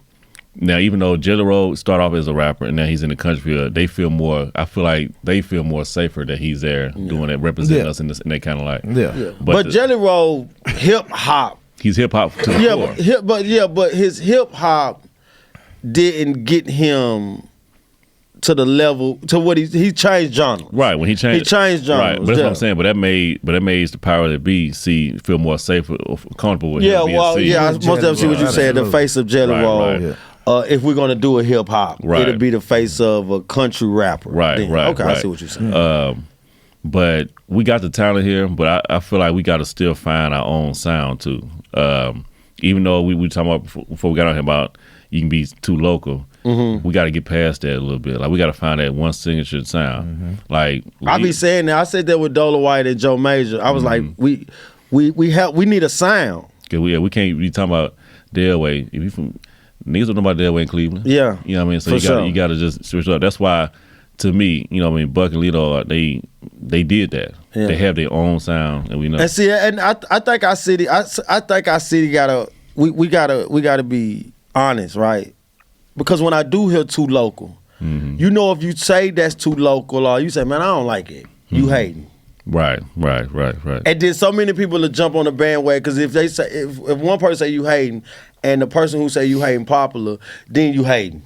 Now, even though Jelly Roll started off as a rapper and now he's in the country field, I feel like they feel more safer that he's there doing that, representing us in that kind of light. Yeah. But Jelly Roll, hip hop. He's hip hop to the core. But his hip hop didn't get him to the level to what he changed genre. Right, when he changed genre. Right, but that's what I'm saying. But that made the power that be feel more safe or comfortable with him. I most definitely see what you said. The face of Jelly Roll. Right. Yeah. If we're gonna do a hip hop, it'll be the face of a country rapper. Right. Okay, I see what you're saying. But we got the talent here, but I feel like we got to still find our own sound too. Even though we talking about before we got on here about you can be too local. We got to get past that a little bit. Like we got to find that one signature sound. Like I be saying that. I said that with Dola White and Joe Major. I was like, we need a sound. Cause we can't be talking about Delaware. If you from niggas don't know about Delaware in Cleveland. Yeah, you know what I mean. So you got to just switch up. That's why, to me, you know what I mean. Buck and Lito, they did that. Yeah. They have their own sound, and we know. And see, and I think our city, I think our city we gotta be honest, right? Because when I do hear too local, you know, if you say that's too local, or you say, man, I don't like it, you hating. Right. And then so many people will jump on the bandwagon because if they say if one person say you hating, and the person who say you hating popular, then you hating.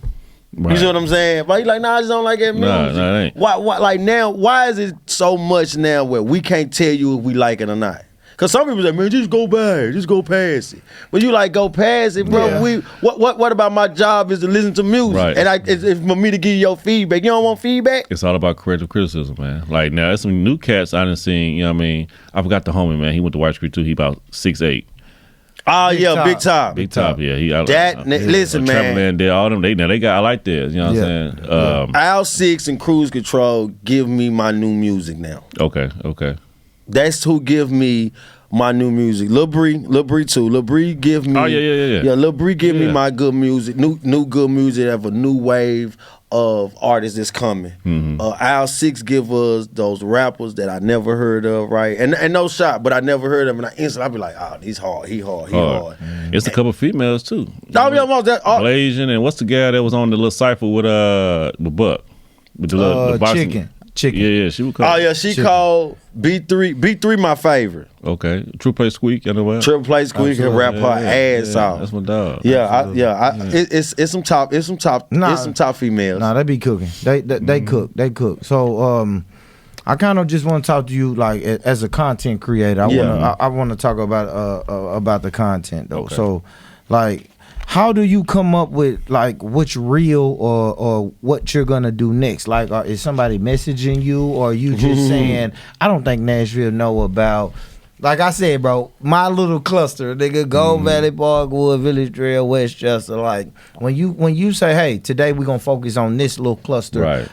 Right. You see what I'm saying? But you like, nah, I just don't like that music. Nah, it ain't. Why like now? Why is it so much now where we can't tell you if we like it or not? Cause some people say, man, just go by, just go past it. But you like go past it, bro. Yeah. What about my job is to listen to music, right. And it's for me to give you your feedback. You don't want feedback? It's all about creative criticism, man. Like now, there's some new cats I done seen. You know what I mean? I forgot the homie, man. He went to White Street too. He about 6'8". Oh yeah, Big Top. Yeah. Listen, man. There, all them. They got. I like this. You know what I'm saying? Al 6 and Cruise Control give me my new music now. Okay. That's who give me my new music. Lil Bree too. Lil Bree give me. Oh yeah. Yeah, Lil Bree give me my good music. New good music of a new wave of artists that's coming. Al 6 give us those rappers that I never heard of, right? And no shot, but I never heard of them. And I instantly be like, oh, he's hard. He hard. It's a couple of females too. Blasian and what's the guy that was on the little cypher with Buck? With the boxing. Chicken. Yeah, she would call. Oh yeah, she called B3. B3 my favorite. Okay, Triple Play Squeak, you know what? Triple Play Squeak can rap her ass off. That's my dog. It's some top females. Nah, they be cooking. They cook. So I kind of just want to talk to you like as a content creator. I want to talk about the content though. Okay. So like, how do you come up with like what's real or what you're gonna do next? Like, is somebody messaging you, or are you just saying, I don't think Nashville know about? Like I said, bro, my little cluster, nigga, Gold Valley, Parkwood, Village Trail, Westchester. Like when you say, hey, today we're gonna focus on this little cluster. Right.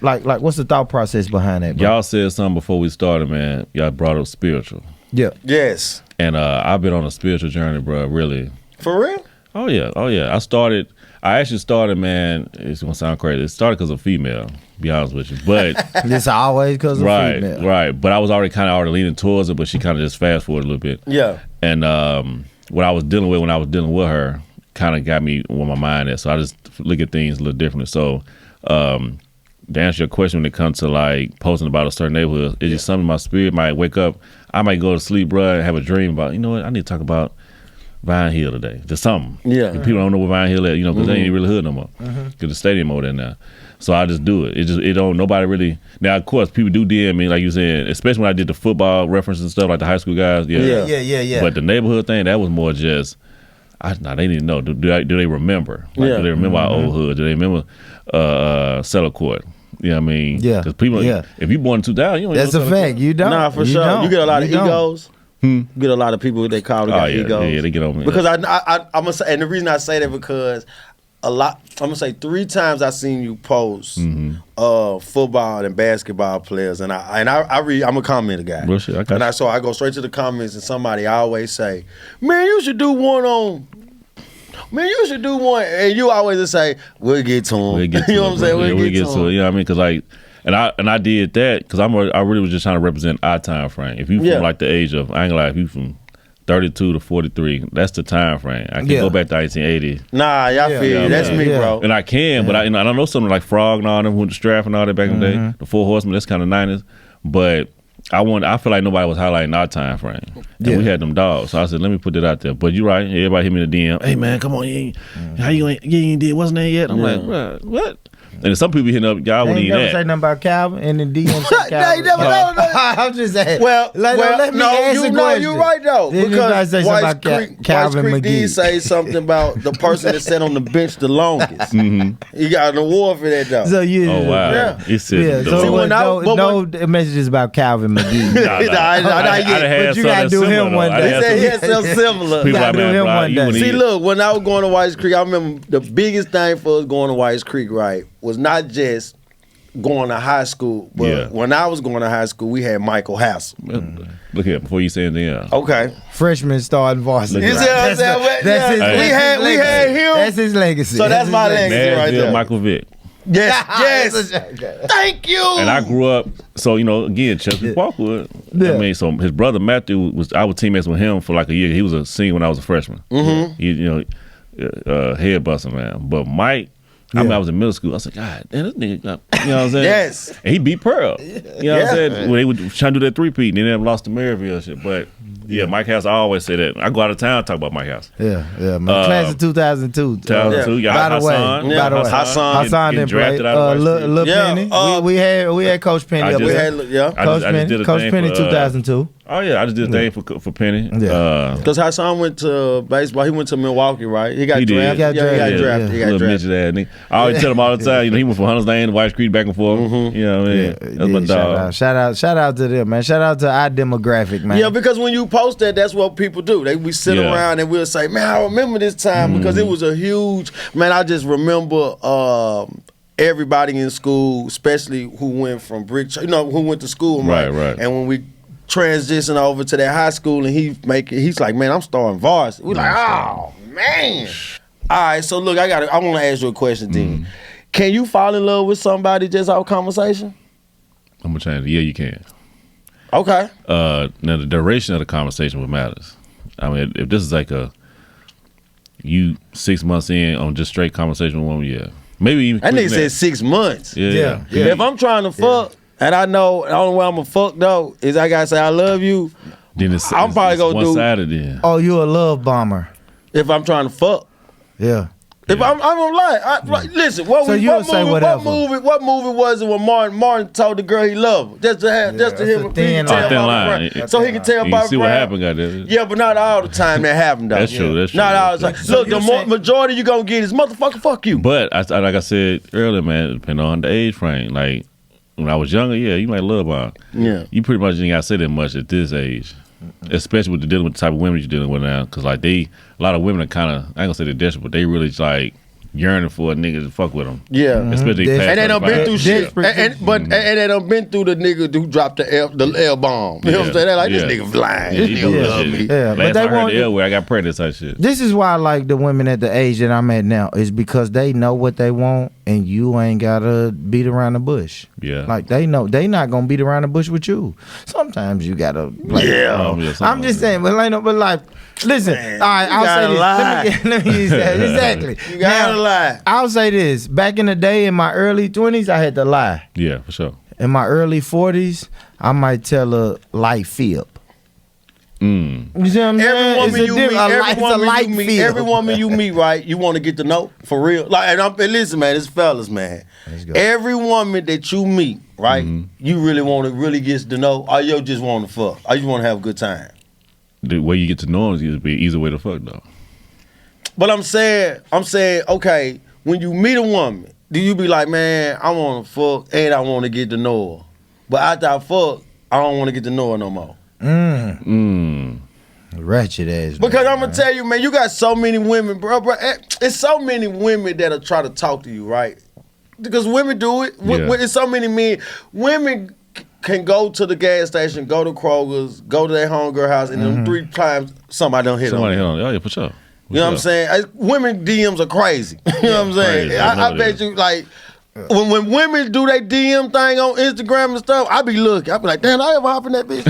Like what's the thought process behind that, bro? Y'all said something before we started, man. Y'all brought up spiritual. Yeah. Yes. And I've been on a spiritual journey, bro. Really. For real? Oh yeah. I actually started, man, it's gonna sound crazy. It started because of female, to be honest with you. But it's always because of female. Right. But I was already leaning towards it, but she kind of just fast forwarded a little bit. Yeah. And what I was dealing with when I was dealing with her kind of got me where my mind at. So I just look at things a little differently. So to answer your question, when it comes to like posting about a certain neighborhood, it's just something my spirit might wake up. I might go to sleep, bro, and have a dream about, you know what, I need to talk about Vine Hill today. Just something. Yeah. And people don't know where Vine Hill is, you know, because they ain't really hood no more. Because the stadium over there now. So I just do it. It don't, nobody really. Now, of course, people do DM me, like you said, especially when I did the football references and stuff, like the high school guys. Yeah. But the neighborhood thing, that was more just, they didn't know. Do they remember? Like, do they remember our old hood? Do they remember Settle Court? You know what I mean? Yeah. Because people, if you born in 2000, you don't That's know a fact. You don't. Nah, for sure. Don't. You get a lot of egos. You get a lot of people they call got egos. Yeah, they get on me. Because I'm gonna say, and the reason I say that because I'm gonna say 3 times I seen you post football and basketball players, and I read. I'm a commenter guy, Real shit, so I go straight to the comments, and somebody always say, "Man, you should do one on." Man, you should do one, and you always just say, "We'll get to him." You know what I'm saying? We'll get to it. You know what I mean? Because like, and I did that because I really was just trying to represent our time frame. If you from like the age of, I ain't gonna lie, if you from 32 to 43, that's the time frame. I can go back to 1980. Nah, y'all feel you. That's me, bro. And I can, but I know something like Frog and all them who went to Straff and all that back in the day. The Four Horsemen, that's kind of 90s. But I feel like nobody was highlighting our time frame. And we had them dogs. So I said, let me put that out there. But you're right. Everybody hit me in the DM. Hey, man, come on. How you ain't did what's name yet? I'm like, bro, what? And some people hitting up, y'all wouldn't even never say nothing about Calvin and the DM say Calvin. I'm just saying. Well, let me ask the question. You're right, though. Because White Creek McGee did say something about the person that sat on the bench the longest. He got an award for that, though. So oh, wow. Yeah. He said, no messages about Calvin McGee. But you got to do him one day. He said he had something similar. You got to do him one day. See, look, when I was going to White Creek, I remember the biggest thing for us going to White Creek, right, was not just going to high school, but when I was going to high school, we had Michael Hassel. Look here, before you say anything. Okay. Freshman starting varsity. You see what I'm saying? That's his legacy. We had him. That's his legacy. So that's my legacy right there. Michael Vick. Yes. Thank you. And I grew up, so, you know, again, Chesapeake Parkwood. I mean, so his brother Matthew I was teammates with him for like a year. He was a senior when I was a freshman. Head busting, man. But Mike, I mean, I was in middle school. I was like, God, damn, this nigga, you know what I'm saying? Yes. And he beat Pearl. You know what I'm saying? When they were trying to do that 3-peat, and then they lost to Maryville shit. But Mike House, I always say that. I go out of town and talk about Mike House. My class of 2002. 2002, By the way, Hassan didn't play. Lil Penny. We had Coach Penny up there. Coach Penny 2002. Oh yeah, I just did a thing for Penny. Because Hassan went to baseball. He went to Milwaukee, right? He got drafted. He got drafted. I always tell him all the time. You know, he went from Hunters Lane to White Creek back and forth. You know what I mean? That's my dog. Shout out to them, man. Shout out to our demographic, man. Yeah, because when you post that's what people do. We sit around and we'll say, man, I remember this time because it was a huge. Man, I just remember everybody in school, especially who went from who went to school, right. And when we transition over to that high school and he's like, man, I'm starting varsity. We're like, oh man. All right, so look, I want to ask you a question, Dean. Can you fall in love with somebody just off conversation? I'm gonna change it. Yeah, you can. Okay. Now the duration of the conversation what matters. I mean, if this is like you 6 months in on just straight conversation with a woman, maybe even. That nigga said 6 months. Yeah. If I'm trying to fuck. And I know the only way I'm gonna fuck though is I gotta say I love you. Then I'm probably gonna do one-sided then. Oh, you a love bomber. If I'm trying to fuck. Yeah. If I'm gonna lie. Listen, what movie was it when Martin told the girl he loved her? Just to hear him tell line. So he can tell about see what happened, goddamn. Yeah, but not all the time that happened though. That's true. Not all the time. Look, the majority you gonna get is motherfucker fuck you. But like I said earlier, man, depending on the age frame, like. When I was younger, you might love bomb. Yeah. You pretty much ain't got to say that much at this age, especially with dealing with the type of women you're dealing with now. Because like a lot of women are kind of, I ain't gonna say they're desperate, but they really like yearning for a nigga to fuck with them. Yeah. Especially And they done been through shit. And they done been through the nigga who dropped the L bomb. You know what I'm saying? They're like, this nigga flying. This nigga love me. Yeah, but they want the L where I got pregnant type shit. This is why I like the women at the age that I'm at now, is because they know what they want and you ain't gotta beat around the bush. Yeah. Like they know they not gonna beat around the bush with you. Sometimes you gotta I'm just saying, but like listen, man, all right, I'll say this. Let me exactly. You gotta lie. I'll say this. Back in the day, in my early 20s, I had to lie. Yeah, for sure. In my early 40s, I might tell a light fib. You see what I'm saying? Every woman you meet, right? You want to get to know for real. Like, and listen, man, it's fellas, man. Every woman that you meet, right? You really want to really get to know, or you just want to fuck, or you want to have a good time. The way you get to know them is be an easy way to fuck though. But I'm saying, okay, when you meet a woman, do you be like, man, I want to fuck and I want to get to know her, but after I fuck, I don't want to get to know her no more. Ratchet ass. Because I'm gonna tell you, man, you got so many women, bro. It's so many women that'll try to talk to you, right? Because women do it. It's so many men. Women can go to the gas station, go to Kroger's, go to their homegirl house, and then 3 times somebody done hit them. Oh yeah, for sure. You know what I'm saying? Women DMs are crazy. You know what I'm saying? I bet you, like, when women do their DM thing on Instagram and stuff, I be looking. I be like, damn, I ever hop in that bitch?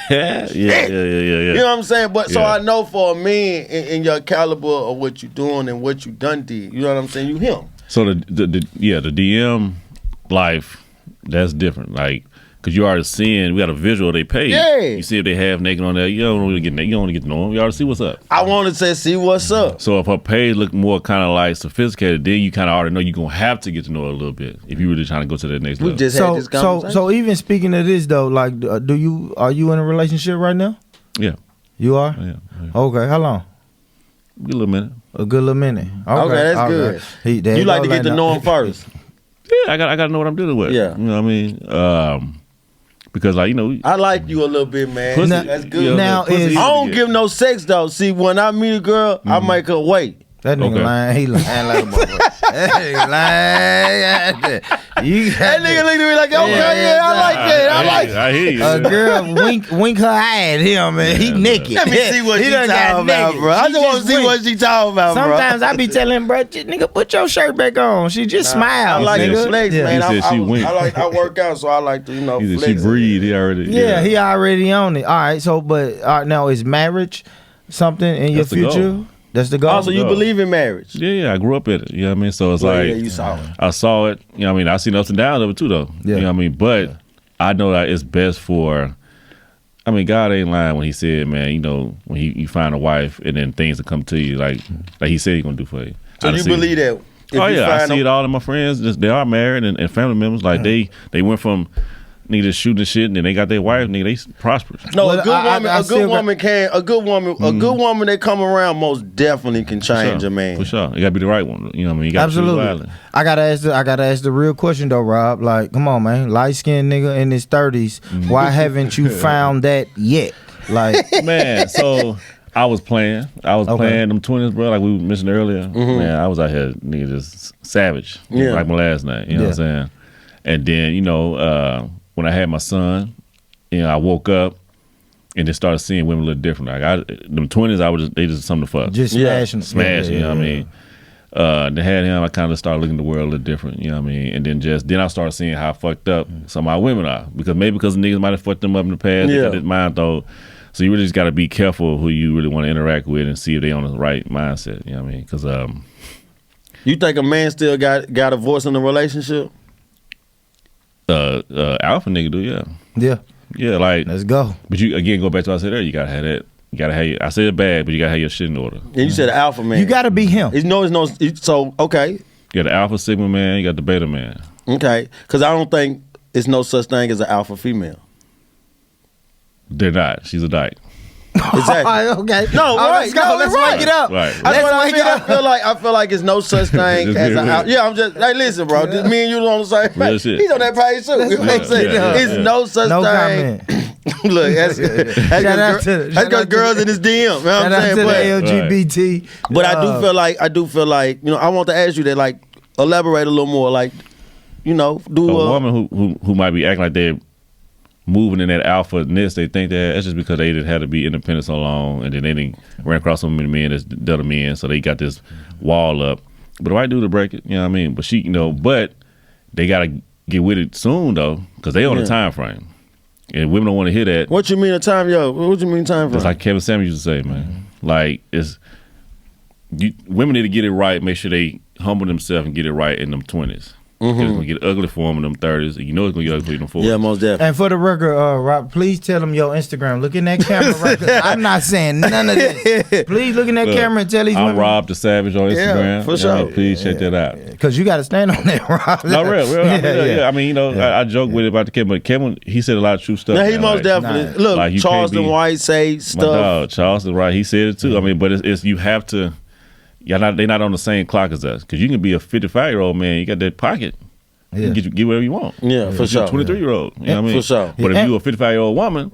Yeah. You know what I'm saying? But so I know for a man in your caliber of what you doing and what you done did, you know what I'm saying? You him. So the DM life, that's different. Like, cause you already seeing, we got a visual they pay. Yeah. You see if they have naked on there. You don't really get naked. You don't want to get to know them. You already see what's up. I want to see what's up. So if her page look more kind of like sophisticated, then you kind of already know you're gonna have to get to know her a little bit if you really trying to go to that next level. Just had this conversation. So even speaking of this though, like, are you in a relationship right now? Yeah. You are? Yeah. Okay, how long? A good little minute. A good little minute. Okay, that's good. Right. You like to get to know him first. Yeah, I got to know what I'm dealing with. Yeah. You know what I mean? Because, like, you know, I like you a little bit, man. Pussy, that's good. Now I don't give no sex though. See, when I meet a girl, I make her wait. That nigga lying. He lying like a motherfucker. That nigga lying. That nigga look at me like, okay, I like that. I like I hear you. A girl wink her eye at him, man. He naked. Let me see what she talking about, bro. I just want to see what she talking about, bro. Sometimes I be telling bro, nigga, put your shirt back on. She just smiles. I like nigga. to flex, man. He said she winked. I work out, so I like to, flex. She breathe. He already. Yeah, he already on it. All right, so but now is marriage something in your future? Goal. That's the goal. Also, you believe in marriage? Yeah, I grew up in it. You know what I mean? So it's like, you saw it. I saw it. You know what I mean? I seen ups and downs of it too, though. Yeah. You know what I mean? But I know that it's best for. I mean, God ain't lying when He said, man, you know, when you find a wife and then things will come to you like He said He gonna do for you. So you believe that? Oh yeah, I see it all in my friends. They are married and family members. Like they went from nigga just shooting shit, and then they got their wife. Nigga, they prosperous. No, a good woman that come around most definitely can change a man. For sure, it gotta be the right one. You know what I mean? You gotta absolutely. I gotta ask the real question though, Rob. Like, come on, man, light skinned nigga in his 30s. Why haven't you found that yet? Like, man, so. I was playing them 20s, bro, like we mentioned earlier. Man, I was out here, nigga, just savage. Like my last night, you know what I'm saying? And then, you know, when I had my son, you know, I woke up and just started seeing women a little different. Like them 20s, they just something to fuck. Just smashing. You know what I mean? Then had him, I kind of started looking at the world a little different, you know what I mean? And then I started seeing how fucked up some of my women are. Because niggas might have fucked them up in the past. They got this mind though. So you really just got to be careful who you really want to interact with and see if they on the right mindset. You know what I mean? Because you think a man still got a voice in the relationship? Alpha nigga do, yeah. Like, let's go. But you again go back to what I said earlier. You gotta have that. You gotta have. I said it bad, but you gotta have your shit in order. And you said alpha man. You gotta be him. So okay. You got the alpha sigma man. You got the beta man. Okay, because I don't think it's no such thing as an alpha female. They're not. She's a dyke. Exactly. Okay. No, right. Let's go. Let's wake it up. Right. That's what I mean. I feel like it's no such thing as I'm just. Hey, listen, bro. Me and you on the same page. He's on that page too. You know what I'm saying? It's no such thing. Look, that's got girls in his DM. You know what I'm saying? LGBT. But I do feel like, you know, I want to ask you that, like, elaborate a little more, like, you know, a woman who might be acting like they're moving in that alpha-ness, they think that it's just because they didn't have to be independent so long, and then they didn't ran across so many men that's the other men, so they got this wall up. But the right dude to break it, you know what I mean? But she, you know, but they gotta get with it soon though, because they on a time frame, and women don't want to hear that. What you mean a time, yo? What you mean time frame? It's like Kevin Samuels used to say, man. Like women need to get it right. Make sure they humble themselves and get it right in them 20s. It's gonna get ugly for them in them 30s. And you know it's gonna get ugly in them 40s. Yeah, most definitely. And for the record, Rob, please tell them your Instagram. Look in that camera right there. I'm not saying none of this. Please look in that camera and tell these women. I'm Rob the Savage on Instagram. Yeah, for sure. Please check that out. Because you got to stand on that, Rob. No, real. I mean, you know, I joke with it about the Kevin, but Kevin, he said a lot of true stuff. Yeah, he most definitely. Look, like Charleston White say stuff. My dog, Charleston White, he said it too. I mean, but it's you have to. They're not on the same clock as us, because you can be a 55-year-old man. You got that pocket. You can get whatever you want. Yeah, for sure. 23-year-old. You know what I mean? For sure. But if you a 55-year-old woman,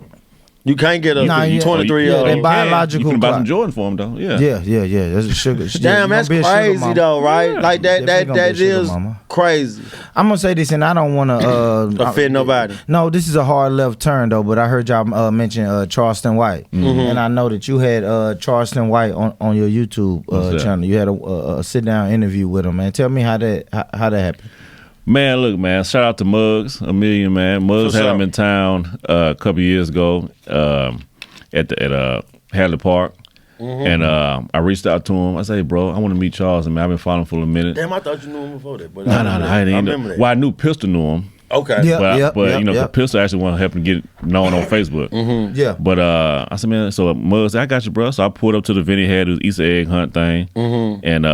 you can't get a 23-year-old. That biological. You can buy some Jordan for him though. Yeah. Yeah. That's a sugar. Damn, that's crazy though, right? Yeah. Like that is crazy. I'm gonna say this, and I don't want to offend nobody. No, this is a hard left turn though. But I heard y'all mention Charleston White, and I know that you had Charleston White on your YouTube channel. You had a sit down interview with him, man. Tell me how that happened. Man, look, man, shout out to Muggs, a million, man. Muggs had him in town a couple years ago at Hadley Park. And I reached out to him. I said, hey, bro, I want to meet Charles. Man, I've been following him for a minute. Damn, I thought you knew him before that. But no, I didn't remember that. Well, I knew Pistol knew him. Okay. But you know, Pistol actually want to help him get known on Facebook. Yeah. But I said, man, so Muggs, I got you, bro. So I pulled up to the event he had, his Easter egg hunt thing. And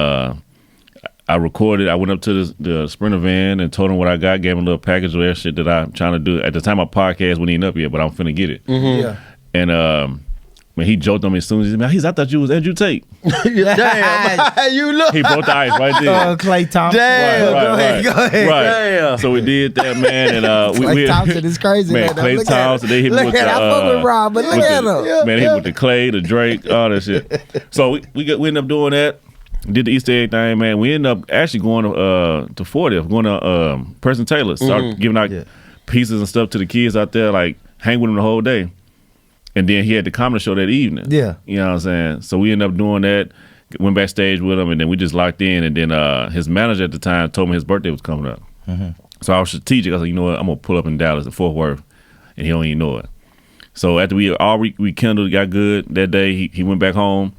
I recorded. I went up to the Sprinter van and told him what I got. Gave him a little package of that shit that I'm trying to do. At the time, my podcast wasn't even up yet, but I'm finna get it. Yeah. And man, he joked on me as soon as he said, man, I thought you was Andrew Tate. Damn, you look. He broke the ice right there. Clay Thompson. Damn. Go ahead. Right. Damn. So we did that, man. And Clay Thompson is crazy. Man, Clay Thompson. They hit me with the. I fuck with Rob, but look at him. Man, he hit with the Clay, the Drake, all that shit. So we ended up doing that. Did the Easter egg thing, man. We ended up actually going to 40th, going to Preston Taylor, start giving out pieces and stuff to the kids out there, like hang with them the whole day. And then he had the comedy show that evening. Yeah. You know what I'm saying? So we ended up doing that, went backstage with him, and then we just locked in. And then his manager at the time told me his birthday was coming up. So I was strategic. I was like, you know what? I'm going to pull up in Dallas at Fort Worth. And he don't even know it. So after we rekindled, got good that day, he went back home.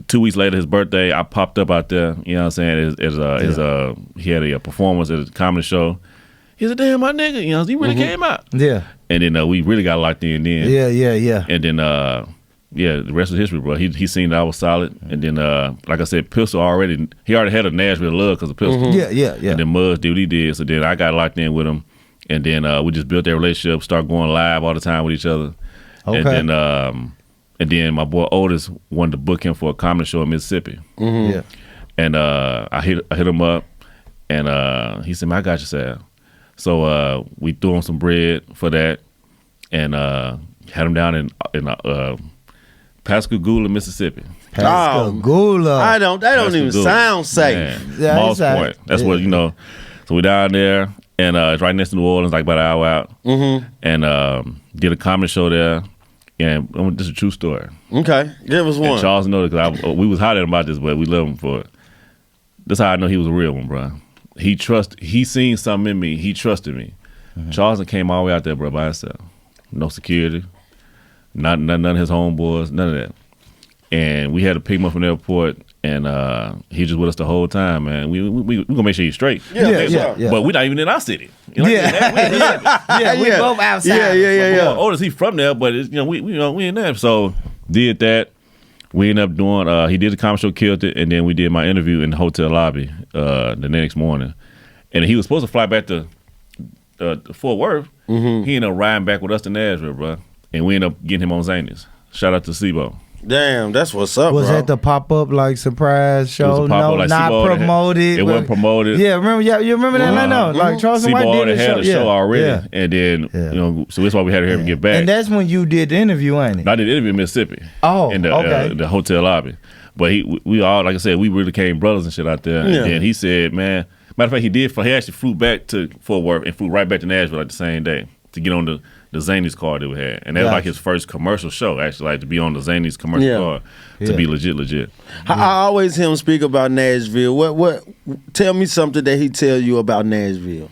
2 weeks later, his birthday, I popped up out there. You know what I'm saying? He had a performance at a comedy show. He said, "Damn, my nigga, you know, he really came out." Yeah. And then we really got locked in then. Yeah. And then the rest of history, bro. He seen that I was solid. And then like I said, Pistol already had a Nashville love because of Pistol. Yeah. And then Muggs did what he did. So then I got locked in with him. And then we just built that relationship, started going live all the time with each other. Okay. And then my boy Otis wanted to book him for a comedy show in Mississippi. Yeah. And I hit him up, and he said, "Man, I got you, Sal." So we threw him some bread for that, and had him down in Pascagoula, Mississippi. Pascagoula. That don't even sound safe. Yeah, Moss Point. That's what, you know. So we down there, and it's right next to New Orleans, like about an hour out. And did a comedy show there. And this is a true story. Okay, give us one. And Charles knows it because we was hot at him about this, but we love him for it. That's how I know he was a real one, bro. He seen something in me. He trusted me. Charles came all the way out there, bro, by himself. No security, none of his homeboys, none of that. And we had to pick him up from the airport, and he was just with us the whole time, man. We gonna make sure he's straight. Yeah. But we're not even in our city. You know we both outside. Yeah. Otis, he's from there, but it's, we in there. So did that. We ended up doing. He did the comedy show, killed it, and then we did my interview in the hotel lobby the next morning. And he was supposed to fly back to Fort Worth. He ended up riding back with us to Nashville, bro. And we ended up getting him on Zanies. Shout out to Sibo. Damn, that's what's up, Was bro. that the pop-up like surprise show? It was a pop-up, No, like, not Seaboard had- promoted. It wasn't promoted. Yeah, remember? Yeah, you remember that? No, like Charleston White Seaboard did had the a show. show already, Yeah. and then so that's why we had to hurry and get back. And that's when you did the interview, ain't it? I did an interview in Mississippi. Oh, in the, okay. The hotel lobby. But we all, like I said, we really became brothers and shit out there. Yeah. And then he said, man, matter of fact, he actually flew back to Fort Worth and flew right back to Nashville like the same day to get on the Zanies card that we had. And that was like his first commercial show, actually, like to be on the Zanies commercial card, to be legit. I always hear him speak about Nashville. What? Tell me something that he tell you about Nashville.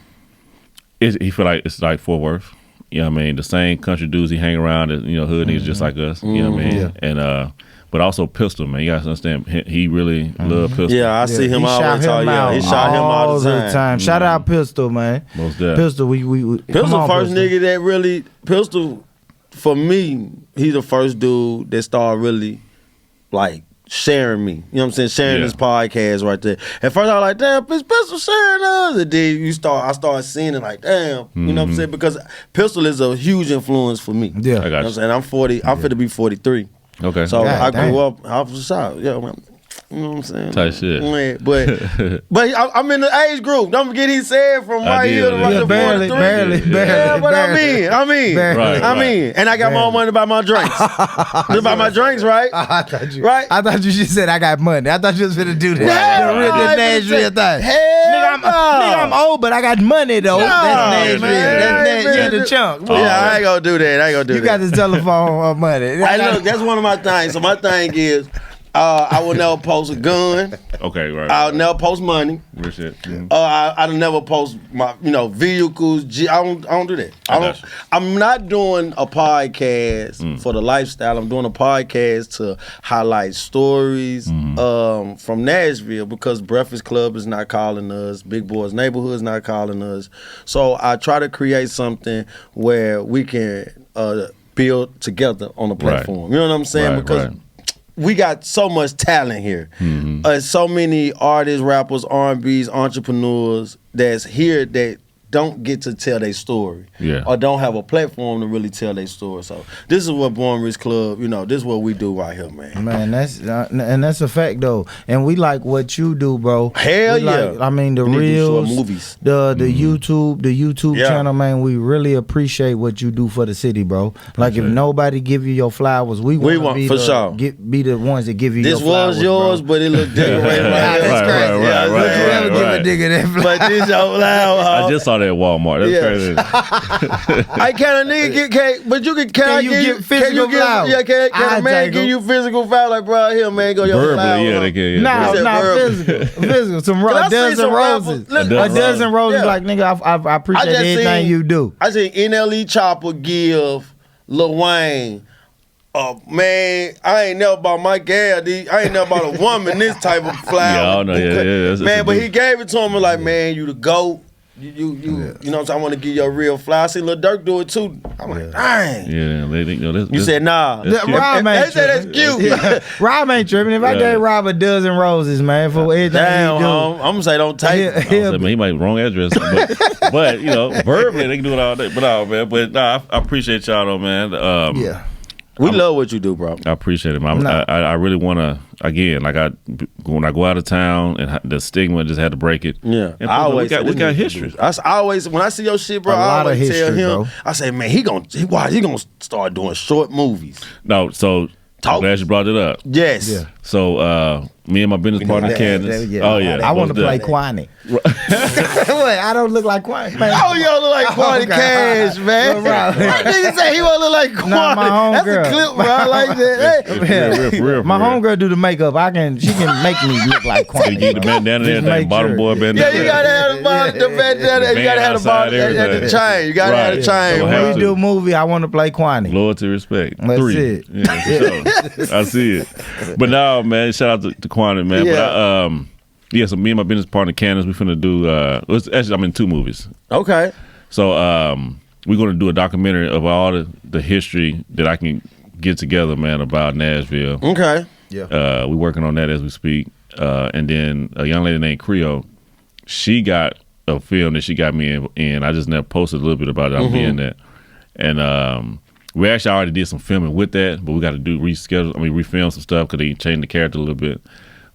He feel like it's like Fort Worth. You know what I mean? The same country dudes he hang around, hood niggas just like us. You know what I mean? Yeah. And but also Pistol, man. You guys understand, he really love Pistol. Yeah, I see him He always shot talk. him Yeah, out he shot him all the time. Shout out Pistol, man. Most definitely. Pistol, we Pistol come on, first Pistol. nigga that really Pistol. For me, he's the first dude that started really like sharing me. You know what I'm saying? Sharing this podcast right there. At first I was like, damn, is Pistol sharing us? And then I started seeing it like, damn. You know what I'm saying? Because Pistol is a huge influence for me. Yeah. I You know what got I'm you. saying? I'm 40. I'm fit to be 43. Okay. So God I damn. grew up off the South. Yeah, man. You know what I'm saying? Tight shit. Man, but I'm in the age group. Don't forget he said from I right did, here to I right did. to barely. 43. Yeah, but I mean, Right. and I got more money to buy my drinks. To buy my drinks, right? I thought you, Right? I thought you just said I got money. I thought you was finna do that. Hell The real no, I ain't Nashville finna thing. Hell Nigga, I'm old, but I got money though. No, That's Nashville. man. That's Man, you the chunk. Yeah, I ain't gonna do that. I ain't gonna do You got that. the telephone money. Hey, look, that's one of my things. So my thing is, I will never post a gun. Okay, right. I'll never post money. Real shit. Mhm. I'll never post my, vehicles. I don't do that. got you. I'm not doing a podcast for the lifestyle. I'm doing a podcast to highlight stories from Nashville because Breakfast Club is not calling us. Big Boys Neighborhood is not calling us. So I try to create something where we can build together on the platform. You know what I'm saying? Because we got so much talent here. So many artists, rappers, R&Bs, entrepreneurs that's here that don't get to tell their story. Or don't have a platform to really tell their story. So this is what Born Rich Club, this is what we do right here, man. Man, that's a fact though, and we like what you do, bro. Hell We yeah! like, I mean the We need to do short reels, movies. the YouTube Yeah. channel, man. We really appreciate what you do for the city, bro. Like if nobody give you your flowers, we want be for the, sure. be the ones that give you This your flowers. was yours, bro. but it looked different. right That's here. crazy. Yeah, Would you ever right. give a nigga that flower? But this your flower. I just saw that at Walmart. That's Yeah. crazy. I can a nigga get cake, but can I you give get physical flowers? Yeah, can I a man take give 'em. you physical flowers? Like, bro, here, man, go your Verbally, flower. yeah, they can. Yeah. No, He said no, verbal. physical. Some Can I a see dozen some roses. rappers? Look, A dozen roses. Yeah. Like nigga, I appreciate just everything seen- you do. I seen NLE Chopper give Lil Wayne. Man, I ain't never bought my gal. I ain't never bought a woman this type of flower. Yeah, I know. Yeah. That's Man, a but big- he gave it to him like, man, you the GOAT. You know what I'm saying? I want to give you a real flower. I see Lil Durk do it too. I'm like, dang. Yeah, they think You said nah. That's cute. Rob ain't They said that's tripping. cute. Yeah. Rob ain't tripping. If I Yeah. gave Rob a dozen roses, man, for everything Damn, he do, I'm gonna say don't take Yeah. it. I was saying, man, he might be wrong address, but verbally they can do it all day. But man, but nah, I appreciate y'all though, man. yeah. We love what you do, bro. I appreciate it, man. No. I really want to again, like when I go out of town and the stigma just had to break it. Yeah, and I always we say got this nigga history. do this. I always when I see your shit, bro, A I lot of always tell history, him. bro. I say, man, he gonna start doing short movies. No, so Talk. I'm glad you brought it up. Yes. Yeah. So me and my business partner Candace. Oh yeah, I want to most play definitely. Kwani. What? I don't look like Kwani. Man. Oh, you don't look like Kwani Okay. Cash, man. Well, right. That nigga say he want to look like Kwani. Nah, my That's homegirl. a clip, bro. I like that. Hey. Real, My real. homegirl do the makeup. She can make me look like So you Kwani. get the bandana there, Just that make bottom sure. boy Yeah, bandana. you gotta have the bottom, the bandana. You gotta have the bottom, and the chain. You gotta have the chain. So When have we to. do a movie, I want to play Kwani. Loyalty, respect. That's 3. it. Yeah, for sure. I see it. But now, man, shout out to Quantum, man. Yeah. But so me and my business partner Candace, we finna do. I'm in 2 movies. Okay. So we're gonna do a documentary of all the history that I can get together, man, about Nashville. Okay. Yeah. We're working on that as we speak. And then a young lady named Creole, she got a film that she got me in. I just never posted a little bit about it. I'll be in that. And We actually already did some filming with that, but we got to refilm some stuff because they changed the character a little bit.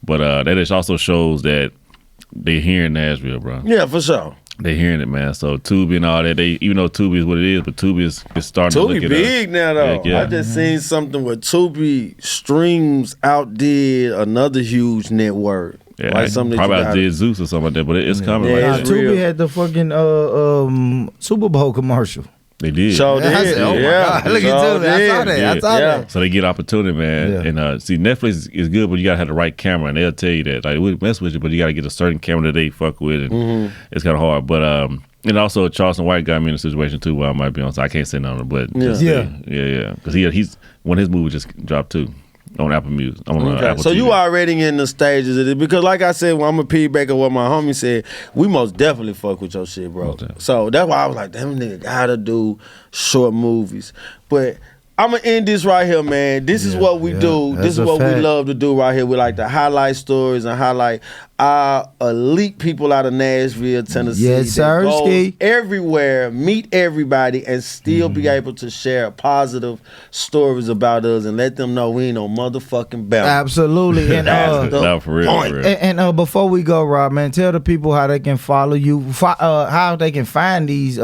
But that just also shows that they hearing Nashville, bro. Yeah, for sure. They hearing it, man. So Tubi and all that, even though Tubi is what it is, but Tubi is starting to look Tubi at big now, though. Yeah. I just seen something where Tubi streams outdid another huge network. Yeah, like something probably that outdid Zeus or something like that, but it's coming. Yeah, right it's now. real. Tubi had the fucking Super Bowl commercial. They did. So I said, oh my God, look at Tubi. I saw that. I saw that. So they get opportunity, man. Yeah. And see, Netflix is good, but you gotta have the right camera, and they'll tell you that. Like, we'll mess with you, but you gotta get a certain camera that they fuck with, and it's kind of hard. But and also Charleston White got me in a situation too where I might be on. So I can't say nothing, but yeah, because he's when his movie just dropped too. On Apple Music. Apple So TV. you already in the stages of it because, like I said, when I'm a piggyback of what my homie said, we most definitely fuck with your shit, bro. Okay. So that's why I was like, damn nigga gotta do short movies. But I'm gonna end this right here, man. This is what we do. This is what we love to do right here. We like to highlight stories and highlight our elite people out of Nashville, Tennessee. Yes, that sir. goes everywhere, meet everybody, and still be able to share positive stories about us and let them know we ain't no motherfucking bounce. Absolutely. And no, for real. For real. And before we go, Rob, man, tell the people how they can follow you, how they can find these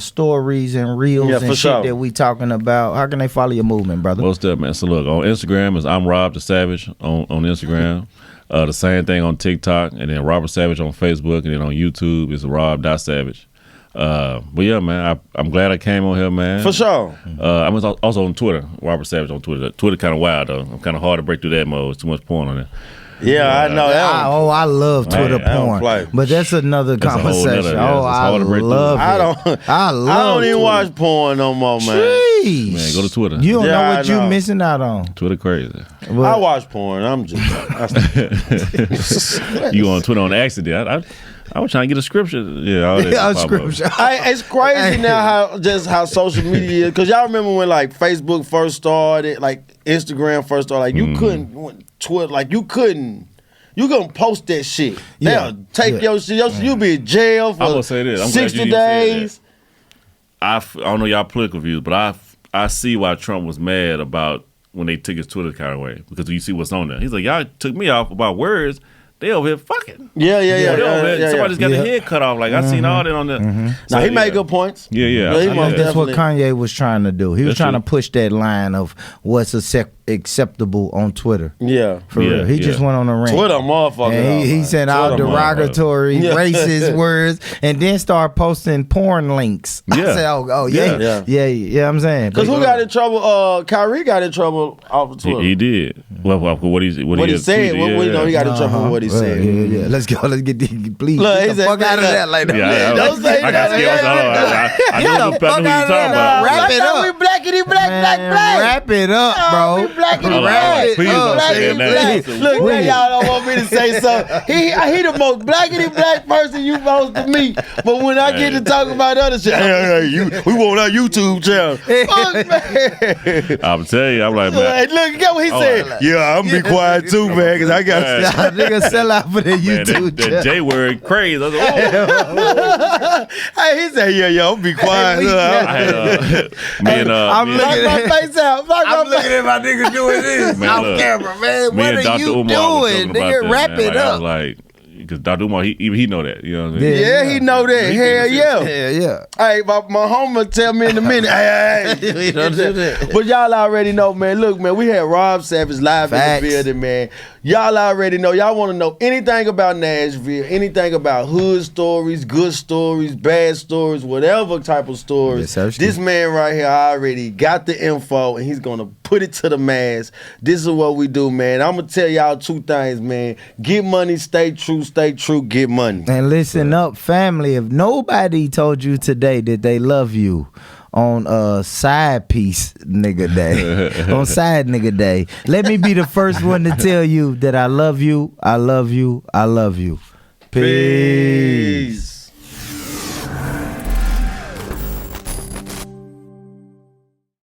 stories and reels and shit sure. that we talking about. How can they follow your movement, brother? Most of it, man. So look, on Instagram is I'm Rob the Savage on Instagram. The same thing on TikTok, and then Robert Savage on Facebook, and then on YouTube is Rob.Savage. But yeah, man, I'm glad I came on here, man. For sure. I was also on Twitter, Robert Savage on Twitter. Twitter kind of wild though. I'm kind of hard to break through that mode. It's too much porn on there. Yeah, I know that. I love Twitter porn, but that's another conversation. I don't even watch porn no more, man. Jeez. Man, go to Twitter. You don't know what you missing out on. Twitter crazy. I watch porn. I'm just. You on Twitter on accident? I was trying to get a scripture. Yeah, scripture. It's crazy now how social media is. Because y'all remember when like Facebook first started, like Instagram first started, like you couldn't Twitter, like you couldn't post that shit. They'll take your shit. You'll be in jail for I'm gonna say this. I'm 60 days. I don't know y'all political views, but I see why Trump was mad about when they took his Twitter account away, because you see what's on there. He's like, y'all took me off about words. They over here fucking. Yeah. Somebody's got their head cut off. Like, I seen all that on the. So, he made good points. Yeah. That's what Kanye was trying to do. He was trying to push that line of what's acceptable on Twitter. Yeah. For real. He just went on a rant. Twitter motherfucker. And he said all derogatory, racist words, and then started posting porn links. I said, yeah, I'm saying. Because who got in trouble? Kyrie got in trouble off of Twitter. He did. Well, what he said. We know he got in trouble with what he said. Yeah. Let's go. Let's get please. Look, get the fuck out of that like that. Don't say that. I got scared. I know who you talking about. Wrap it up. We blackity black. Wrap it up, bro. Blackity black. Please don't say that. Look, now y'all don't want me to say something. He the most blackity black person you supposed to meet. But when I get to talk about other shit, we want our YouTube channel. Fuck, man. I'm telling you, I'm like, man. Look, get what he said. Yeah, I'm be quiet too, man, because I got nigga sell out for the YouTube channel. That J word crazy. I was like, hey, he said, yeah, I'm be quiet. I'm looking at my face out. I'm looking at my nigga doing this off camera, man. What are you doing? Nigga, wrap it up. Like, because Dr. Umar, he know that. You know what I mean? Yeah, he know that. Hell yeah. Yeah. Hey, my homie tell me in a minute. Hey. We don't do that. But y'all already know, man. Look, man, we had Rob Savage live in the building, man. Y'all already know. Y'all want to know anything about Nashville, anything about hood stories, good stories, bad stories, whatever type of stories. This man right here already got the info, and he's going to put it to the mass. This is what we do, man. I'm going to tell y'all two things, man. Get money, stay true, get money. And listen up, family. If nobody told you today that they love you on side piece nigga day, on side nigga day, let me be the first one to tell you that I love you, I love you, I love you. Peace.